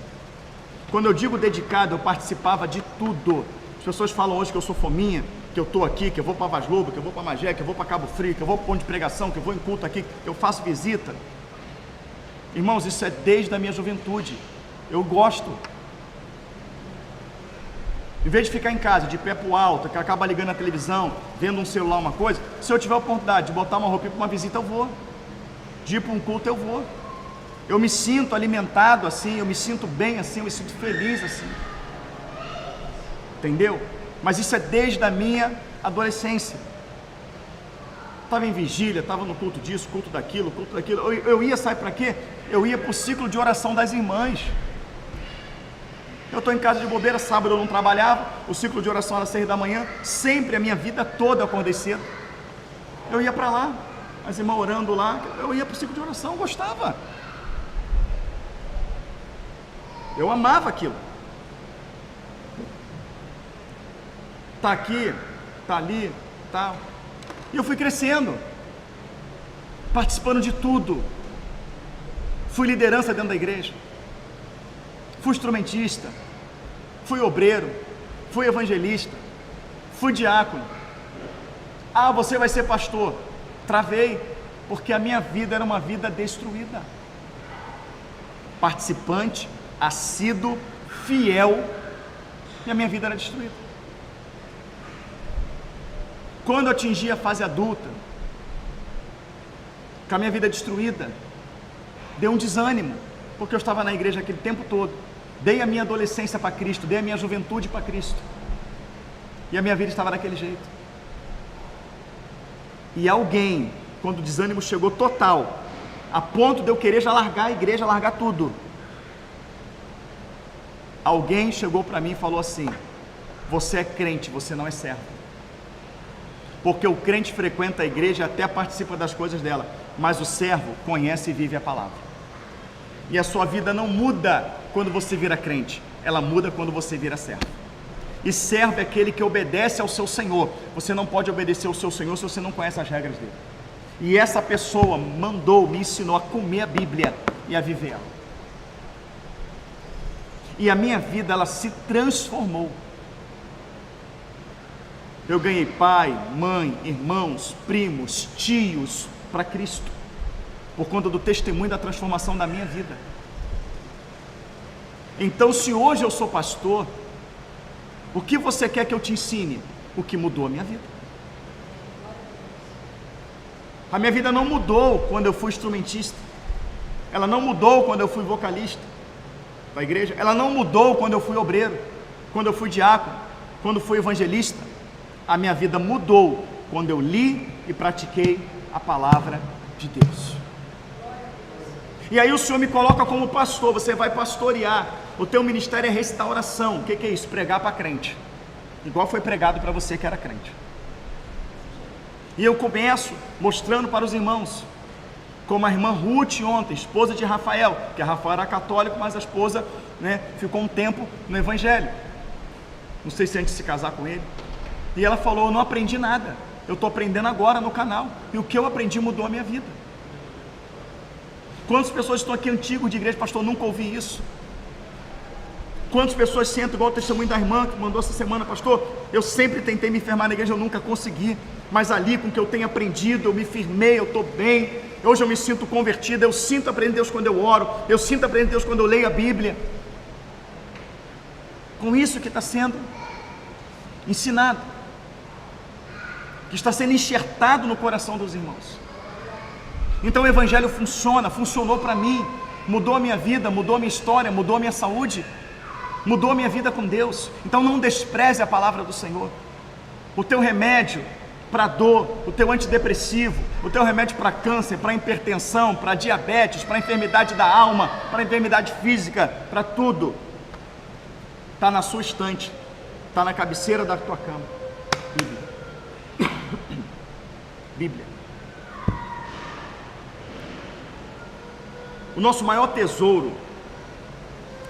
Quando eu digo dedicado, eu participava de tudo. As pessoas falam hoje que eu sou fominha, que eu estou aqui, que eu vou para Vaz Lobo, que eu vou para Magé, que eu vou para Cabo Frio, que eu vou para o ponto de pregação, que eu vou em culto aqui, que eu faço visita. Irmãos, isso é desde a minha juventude. Eu gosto. Em vez de ficar em casa, de pé pro alto, que acaba ligando a televisão, vendo um celular, uma coisa, se eu tiver a oportunidade de botar uma roupinha para uma visita, eu vou. De ir para um culto, eu vou. Eu me sinto alimentado assim, eu me sinto bem assim, eu me sinto feliz assim. Entendeu? Mas isso é desde a minha adolescência. Estava em vigília, estava no culto disso, culto daquilo. Eu ia, sabe para quê? Eu ia para o ciclo de oração das irmãs. Eu estou em casa de bobeira, sábado eu não trabalhava, o ciclo de oração era 6 da manhã, sempre, a minha vida toda eu acordei cedo. Eu ia para lá, as irmãs orando lá, eu ia para o ciclo de oração, eu gostava. Eu amava aquilo. Tá aqui, tá ali, tal. E eu fui crescendo, participando de tudo. Fui liderança dentro da igreja, fui instrumentista, fui obreiro, fui evangelista, fui diácono. Ah, você vai ser pastor. Travei, porque a minha vida era uma vida destruída. Participante, assíduo, fiel, e a minha vida era destruída. Quando eu atingi a fase adulta, com a minha vida destruída, deu um desânimo, porque eu estava na igreja aquele tempo todo, dei a minha adolescência para Cristo, dei a minha juventude para Cristo, e a minha vida estava daquele jeito. E alguém quando o desânimo chegou total, a ponto de eu querer já largar a igreja, largar tudo, alguém chegou para mim e falou assim: você é crente, você não é servo. Porque o crente frequenta a igreja, até participa das coisas dela, mas o servo conhece e vive a palavra. E a sua vida não muda quando você vira crente, ela muda quando você vira servo. E servo é aquele que obedece ao seu Senhor. Você não pode obedecer ao seu Senhor se você não conhece as regras dele. E essa pessoa me ensinou a comer a Bíblia e a viver ela. E a minha vida, ela se transformou. Eu ganhei pai, mãe, irmãos, primos, tios para Cristo, por conta do testemunho da transformação da minha vida. Então, se hoje eu sou pastor, o que você quer que eu te ensine? O que mudou a minha vida. A minha vida não mudou quando eu fui instrumentista, ela não mudou quando eu fui vocalista da igreja, ela não mudou quando eu fui obreiro, quando eu fui diácono, quando fui evangelista. A minha vida mudou quando eu li e pratiquei a palavra de Deus. E aí o Senhor me coloca como pastor, você vai pastorear, o teu ministério é restauração. O que é isso? Pregar para crente, igual foi pregado para você que era crente. E eu começo mostrando para os irmãos, como a irmã Ruth ontem, esposa de Rafael, que Rafael era católico, mas a esposa, ficou um tempo no evangelho, não sei se antes de se casar com ele. E ela falou: eu não aprendi nada, eu estou aprendendo agora no canal, e o que eu aprendi mudou a minha vida. Quantas pessoas estão aqui antigos de igreja, pastor, nunca ouvi isso? Quantas pessoas sentam, igual o testemunho da irmã que mandou essa semana: pastor, eu sempre tentei me firmar na igreja, eu nunca consegui, mas ali com o que eu tenho aprendido, eu me firmei, eu estou bem, hoje eu me sinto convertida, eu sinto aprender Deus quando eu oro, eu sinto aprender Deus quando eu leio a Bíblia. Com isso que está sendo ensinado, que está sendo enxertado no coração dos irmãos. Então o evangelho funcionou para mim, mudou a minha vida, mudou a minha história, mudou a minha saúde, mudou a minha vida com Deus. Então não despreze a palavra do Senhor. O teu remédio para dor, o teu antidepressivo, o teu remédio para câncer, para hipertensão, para diabetes, para enfermidade da alma, para enfermidade física, para tudo, está na sua estante, está na cabeceira da tua cama. Bíblia. Bíblia. O nosso maior tesouro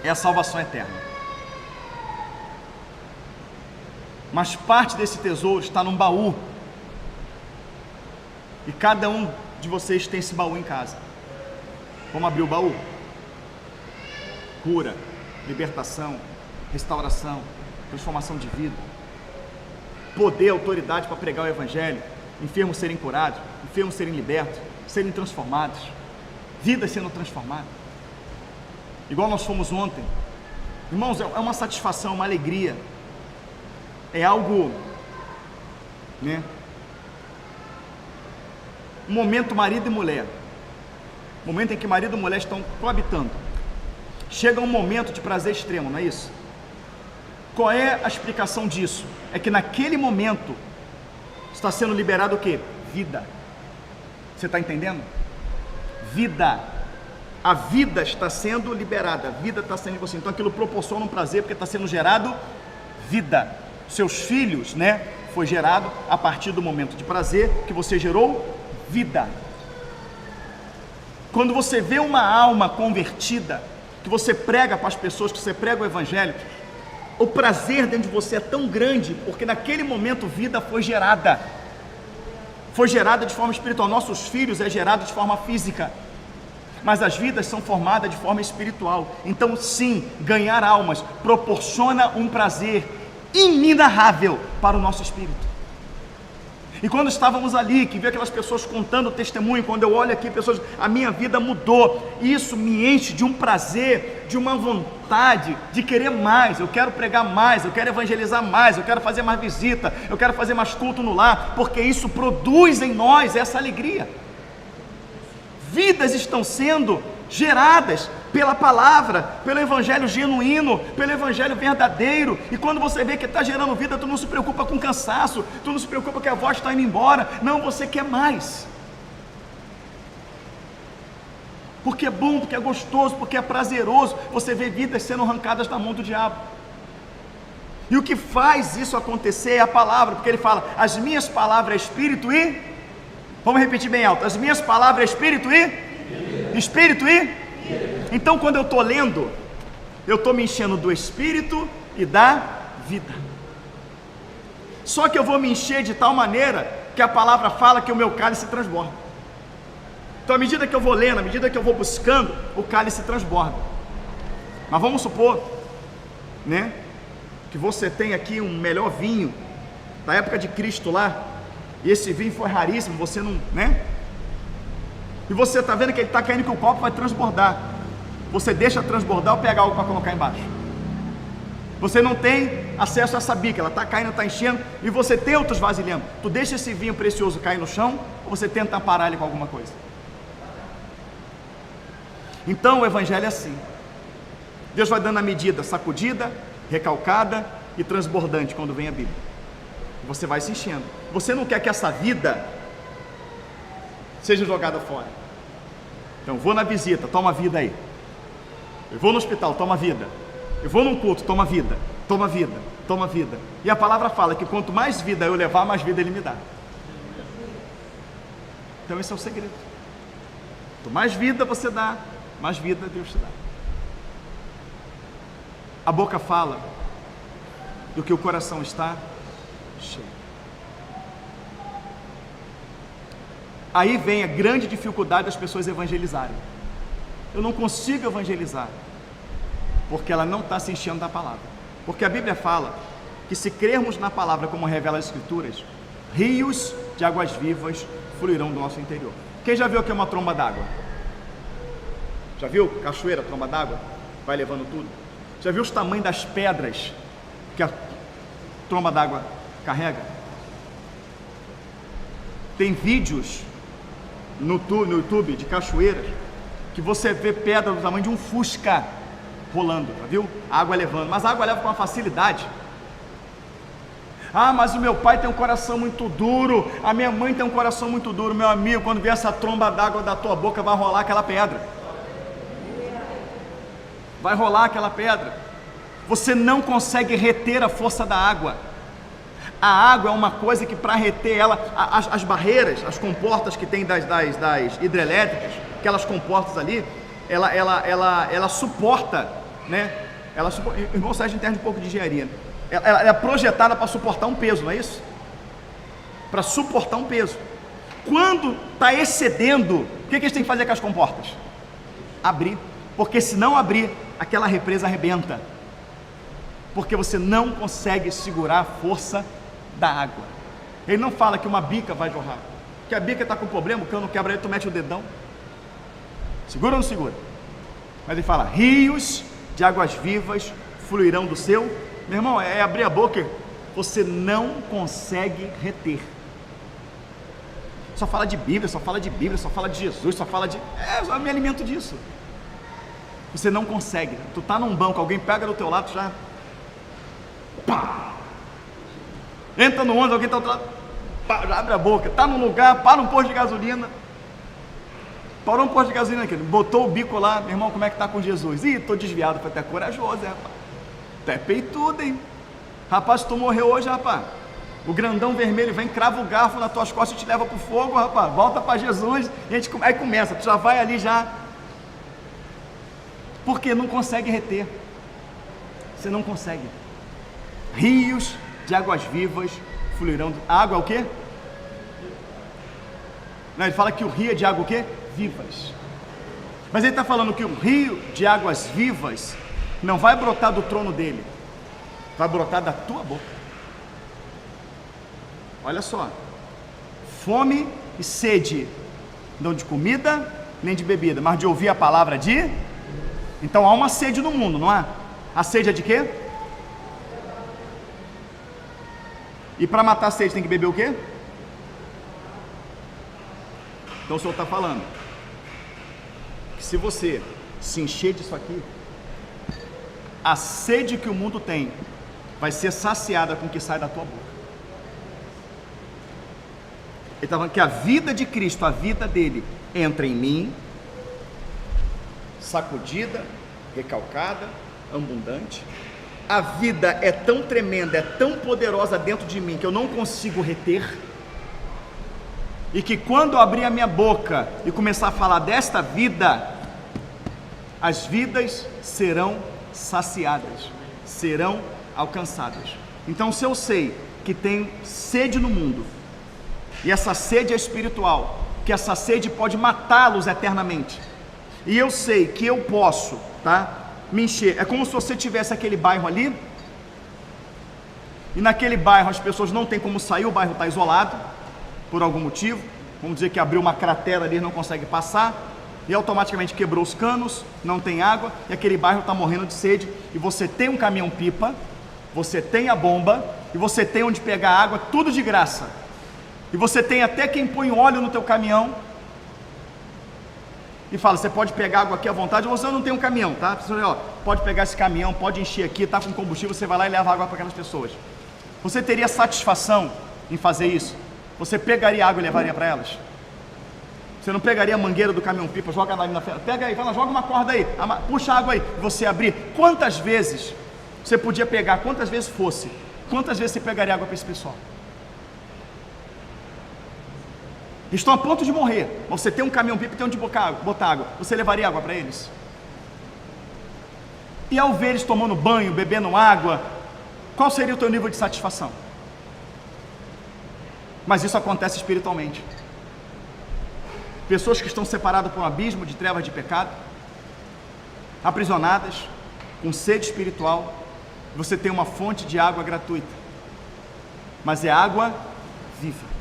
é a salvação eterna. Mas parte desse tesouro está num baú. E cada um de vocês tem esse baú em casa. Vamos abrir o baú? Cura, libertação, restauração, transformação de vida, poder, autoridade para pregar o evangelho, enfermos serem curados, enfermos serem libertos, serem transformados, vidas sendo transformadas, igual nós fomos ontem. Irmãos, é uma satisfação, uma alegria, é algo, um momento marido e mulher, momento em que marido e mulher estão coabitando, chega um momento de prazer extremo, não é isso? Qual é a explicação disso? É que naquele momento está sendo liberado o quê? Vida. Você está entendendo? Vida. A vida está sendo liberada, a vida está sendo em você. Então aquilo proporciona um prazer, porque está sendo gerado vida. Seus filhos, foi gerado a partir do momento de prazer que você gerou vida. Quando você vê uma alma convertida, que você prega para as pessoas, que você prega o evangelho, o prazer dentro de você é tão grande, porque naquele momento vida foi gerada de forma espiritual. Nossos filhos é gerado de forma física, mas as vidas são formadas de forma espiritual. Então sim, ganhar almas proporciona um prazer inenarrável para o nosso espírito. E quando estávamos ali, que vi aquelas pessoas contando o testemunho, quando eu olho aqui, pessoas, a minha vida mudou, isso me enche de um prazer, de uma vontade de querer mais. Eu quero pregar mais, eu quero evangelizar mais, eu quero fazer mais visita, eu quero fazer mais culto no lar, porque isso produz em nós essa alegria. Vidas estão sendo geradas pela palavra, pelo evangelho genuíno, pelo evangelho verdadeiro. E quando você vê que está gerando vida, tu não se preocupa com cansaço, tu não se preocupa que a voz está indo embora, não, você quer mais. porque é bom, porque é gostoso, porque é prazeroso você ver vidas sendo arrancadas da mão do diabo. E o que faz isso acontecer é a palavra, porque ele fala, as minhas palavras é espírito e, vamos repetir bem alto, as minhas palavras é espírito e, espírito e, então quando eu estou lendo, eu estou me enchendo do espírito e da vida. Só que eu vou me encher de tal maneira que a palavra fala que o meu cálice transborda. Então à medida que eu vou lendo, à medida que eu vou buscando, o cálice transborda. Mas vamos supor, né, que você tem aqui um melhor vinho da época de Cristo lá, e esse vinho foi raríssimo, você não, né? E você está vendo que ele está caindo, que o copo vai transbordar. Você deixa transbordar ou pega algo para colocar embaixo? Você não tem acesso a essa bica, ela está caindo, está enchendo, e você tem outros vasilhames. Tu deixa esse vinho precioso cair no chão, ou você tenta parar ele com alguma coisa? Então o evangelho é assim. Deus vai dando a medida, sacudida, recalcada e transbordante quando vem a Bíblia. Você vai se enchendo. Você não quer que essa vida seja jogada fora. Então, vou na visita, toma vida aí. Eu vou no hospital, toma vida. Eu vou num culto, toma vida. Toma vida, toma vida. E a palavra fala que quanto mais vida eu levar, mais vida Ele me dá. Então esse é o segredo. Quanto mais vida você dá, mais vida Deus te dá. A boca fala do que o coração está cheio. Aí vem a grande dificuldade das pessoas evangelizarem. Eu não consigo evangelizar, porque ela não está se enchendo da palavra. Porque a Bíblia fala que se crermos na palavra como revela as Escrituras, rios de águas vivas fluirão do nosso interior. Quem já viu aqui uma tromba d'água? Já viu? Cachoeira, tromba d'água? Vai levando tudo. Já viu os tamanhos das pedras que a tromba d'água carrega? Tem vídeos no YouTube de cachoeiras que você vê pedra do tamanho de um Fusca rolando, tá, viu? A água levando, mas a água leva com uma facilidade. Ah, mas o meu pai tem um coração muito duro, a minha mãe tem um coração muito duro. Meu amigo, quando vier essa tromba d'água da tua boca, vai rolar aquela pedra. Vai rolar aquela pedra. Você não consegue reter a força da água. A água é uma coisa que para reter ela, as barreiras, as comportas que tem das hidrelétricas, aquelas comportas ali, ela suporta, né? Irmão Sérgio entende um pouco de engenharia. Ela é projetada para suportar um peso, não é isso? Para suportar um peso. Quando está excedendo, o que eles têm que fazer com as comportas? Abrir. Porque se não abrir, aquela represa arrebenta. Porque você não consegue segurar a força da água. Ele não fala que uma bica vai jorrar. Que a bica está com problema, o cano quebra aí, tu mete o dedão. Segura ou não segura? Mas ele fala, rios de águas vivas fluirão do seu. Meu irmão, é abrir a boca, você não consegue reter. Só fala de Bíblia, só fala de Bíblia, só fala de Jesus, só fala de... eu me alimento disso. Você não consegue. Tu tá num banco, alguém pega do teu lado, tu já... Pá! Entra no ônibus, alguém tá do outro lado, pá, já abre a boca. Tá num lugar, para um posto de gasolina. Parou um posto de gasolina aqui, botou o bico lá, meu irmão, como é que tá com Jesus? Ih, tô desviado, foi até corajoso, rapaz. Até peitudo, hein? Rapaz, se tu morreu hoje, rapaz, o grandão vermelho vem, crava o garfo nas tuas costas e te leva pro fogo, rapaz. Volta para Jesus, e aí começa, tu já vai ali já. Porque não consegue reter. Você não consegue. Rios de águas vivas fluirão. Água é o quê? Não, ele fala que o rio é de água o quê? Vivas. Mas ele está falando que o rio de águas vivas não vai brotar do trono dele, vai brotar da tua boca. Olha só, fome e sede, não de comida nem de bebida, mas de ouvir a palavra de... Então há uma sede no mundo, não há? A sede é de quê? E para matar a sede tem que beber o quê? Então o Senhor está falando que se você se encher disso aqui, a sede que o mundo tem vai ser saciada com o que sai da tua boca. Ele está falando que a vida de Cristo, a vida dele, entra em mim, sacudida, recalcada, abundante. A vida é tão tremenda, é tão poderosa dentro de mim que eu não consigo reter, e que quando eu abrir a minha boca e começar a falar desta vida, as vidas serão saciadas, serão alcançadas. Então, se eu sei que tem sede no mundo, e essa sede é espiritual, que essa sede pode matá-los eternamente, e eu sei que eu posso, me encher. É como se você tivesse aquele bairro ali, e naquele bairro as pessoas não têm como sair, o bairro está isolado por algum motivo, vamos dizer que abriu uma cratera ali e não consegue passar, e automaticamente quebrou os canos, não tem água, e aquele bairro está morrendo de sede, e você tem um caminhão-pipa, você tem a bomba, e você tem onde pegar água, tudo de graça, e você tem até quem põe óleo no teu caminhão, e fala, você pode pegar água aqui à vontade, ou você não tem um caminhão, tá? Você, pode pegar esse caminhão, pode encher aqui, tá com combustível, você vai lá e leva água para aquelas pessoas. Você teria satisfação em fazer isso? Você pegaria água e levaria para elas? Você não pegaria a mangueira do caminhão-pipa, joga ali na frente, pega aí, fala, joga uma corda aí, puxa a água aí, e você abrir. Quantas vezes você podia pegar, quantas vezes fosse, quantas vezes você pegaria água para esse pessoal? Estão a ponto de morrer, mas você tem um caminhão-pipa e tem onde botar água, você levaria água para eles? E ao ver eles tomando banho, bebendo água, qual seria o teu nível de satisfação? Mas isso acontece espiritualmente. Pessoas que estão separadas por um abismo de trevas de pecado, aprisionadas, com sede espiritual, você tem uma fonte de água gratuita, mas é água viva.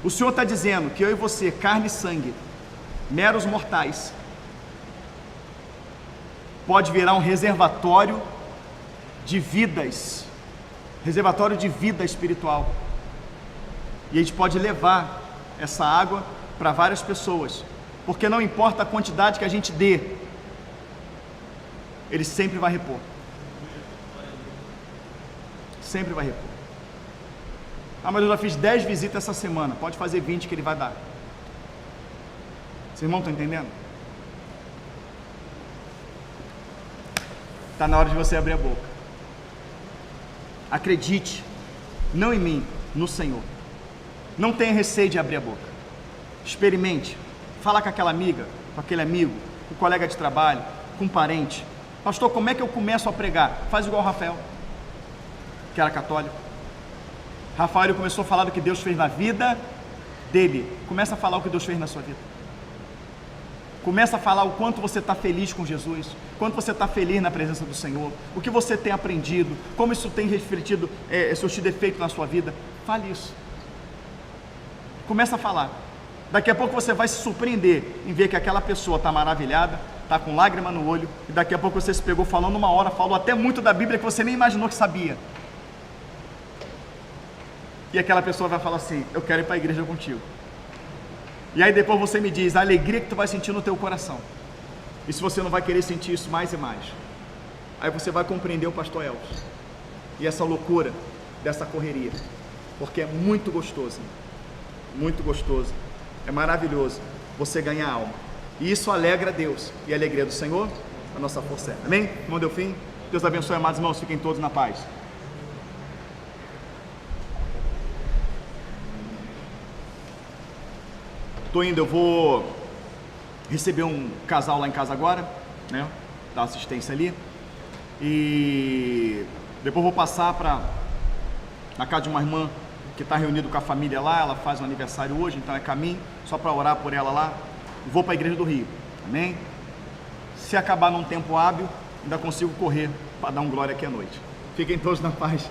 O Senhor está dizendo que eu e você, carne e sangue, meros mortais, pode virar um reservatório de vidas, reservatório de vida espiritual, e a gente pode levar essa água para várias pessoas, porque não importa a quantidade que a gente dê, Ele sempre vai repor, sempre vai repor. Mas eu já fiz 10 visitas essa semana, pode fazer 20 que Ele vai dar. Vocês irmãos estão entendendo? Está na hora de você abrir a boca. Acredite, não em mim, no Senhor. Não tenha receio de abrir a boca. Experimente. Fala com aquela amiga, com aquele amigo, com o colega de trabalho, com um parente. Pastor, como é que eu começo a pregar? Faz igual o Rafael, que era católico. Rafael, ele começou a falar do que Deus fez na vida dele. Começa a falar o que Deus fez na sua vida. Começa a falar o quanto você está feliz com Jesus, quanto você está feliz na presença do Senhor, o que você tem aprendido, como isso tem refletido, surtido efeito na sua vida. Fale isso. Começa a falar. Daqui a pouco você vai se surpreender em ver que aquela pessoa está maravilhada, está com lágrima no olho, e daqui a pouco você se pegou falando uma hora, falou até muito da Bíblia que você nem imaginou que sabia. E aquela pessoa vai falar assim, eu quero ir para a igreja contigo. E aí depois você me diz a alegria que tu vai sentir no teu coração. E se você não vai querer sentir isso mais e mais, aí você vai compreender o pastor Elvis e essa loucura dessa correria, porque é muito gostoso, é maravilhoso você ganhar a alma, e isso alegra a Deus, e a alegria do Senhor, a nossa força é. Amém? Irmão Delfim, Deus abençoe, amados irmãos, fiquem todos na paz. Estou indo, eu vou receber um casal lá em casa agora, né, dar assistência ali, e depois vou passar na casa de uma irmã que está reunida com a família lá, ela faz um aniversário hoje, então é caminho, só para orar por ela lá, e vou para a igreja do Rio, amém? Se acabar num tempo hábil, ainda consigo correr para dar um glória aqui à noite. Fiquem todos na paz.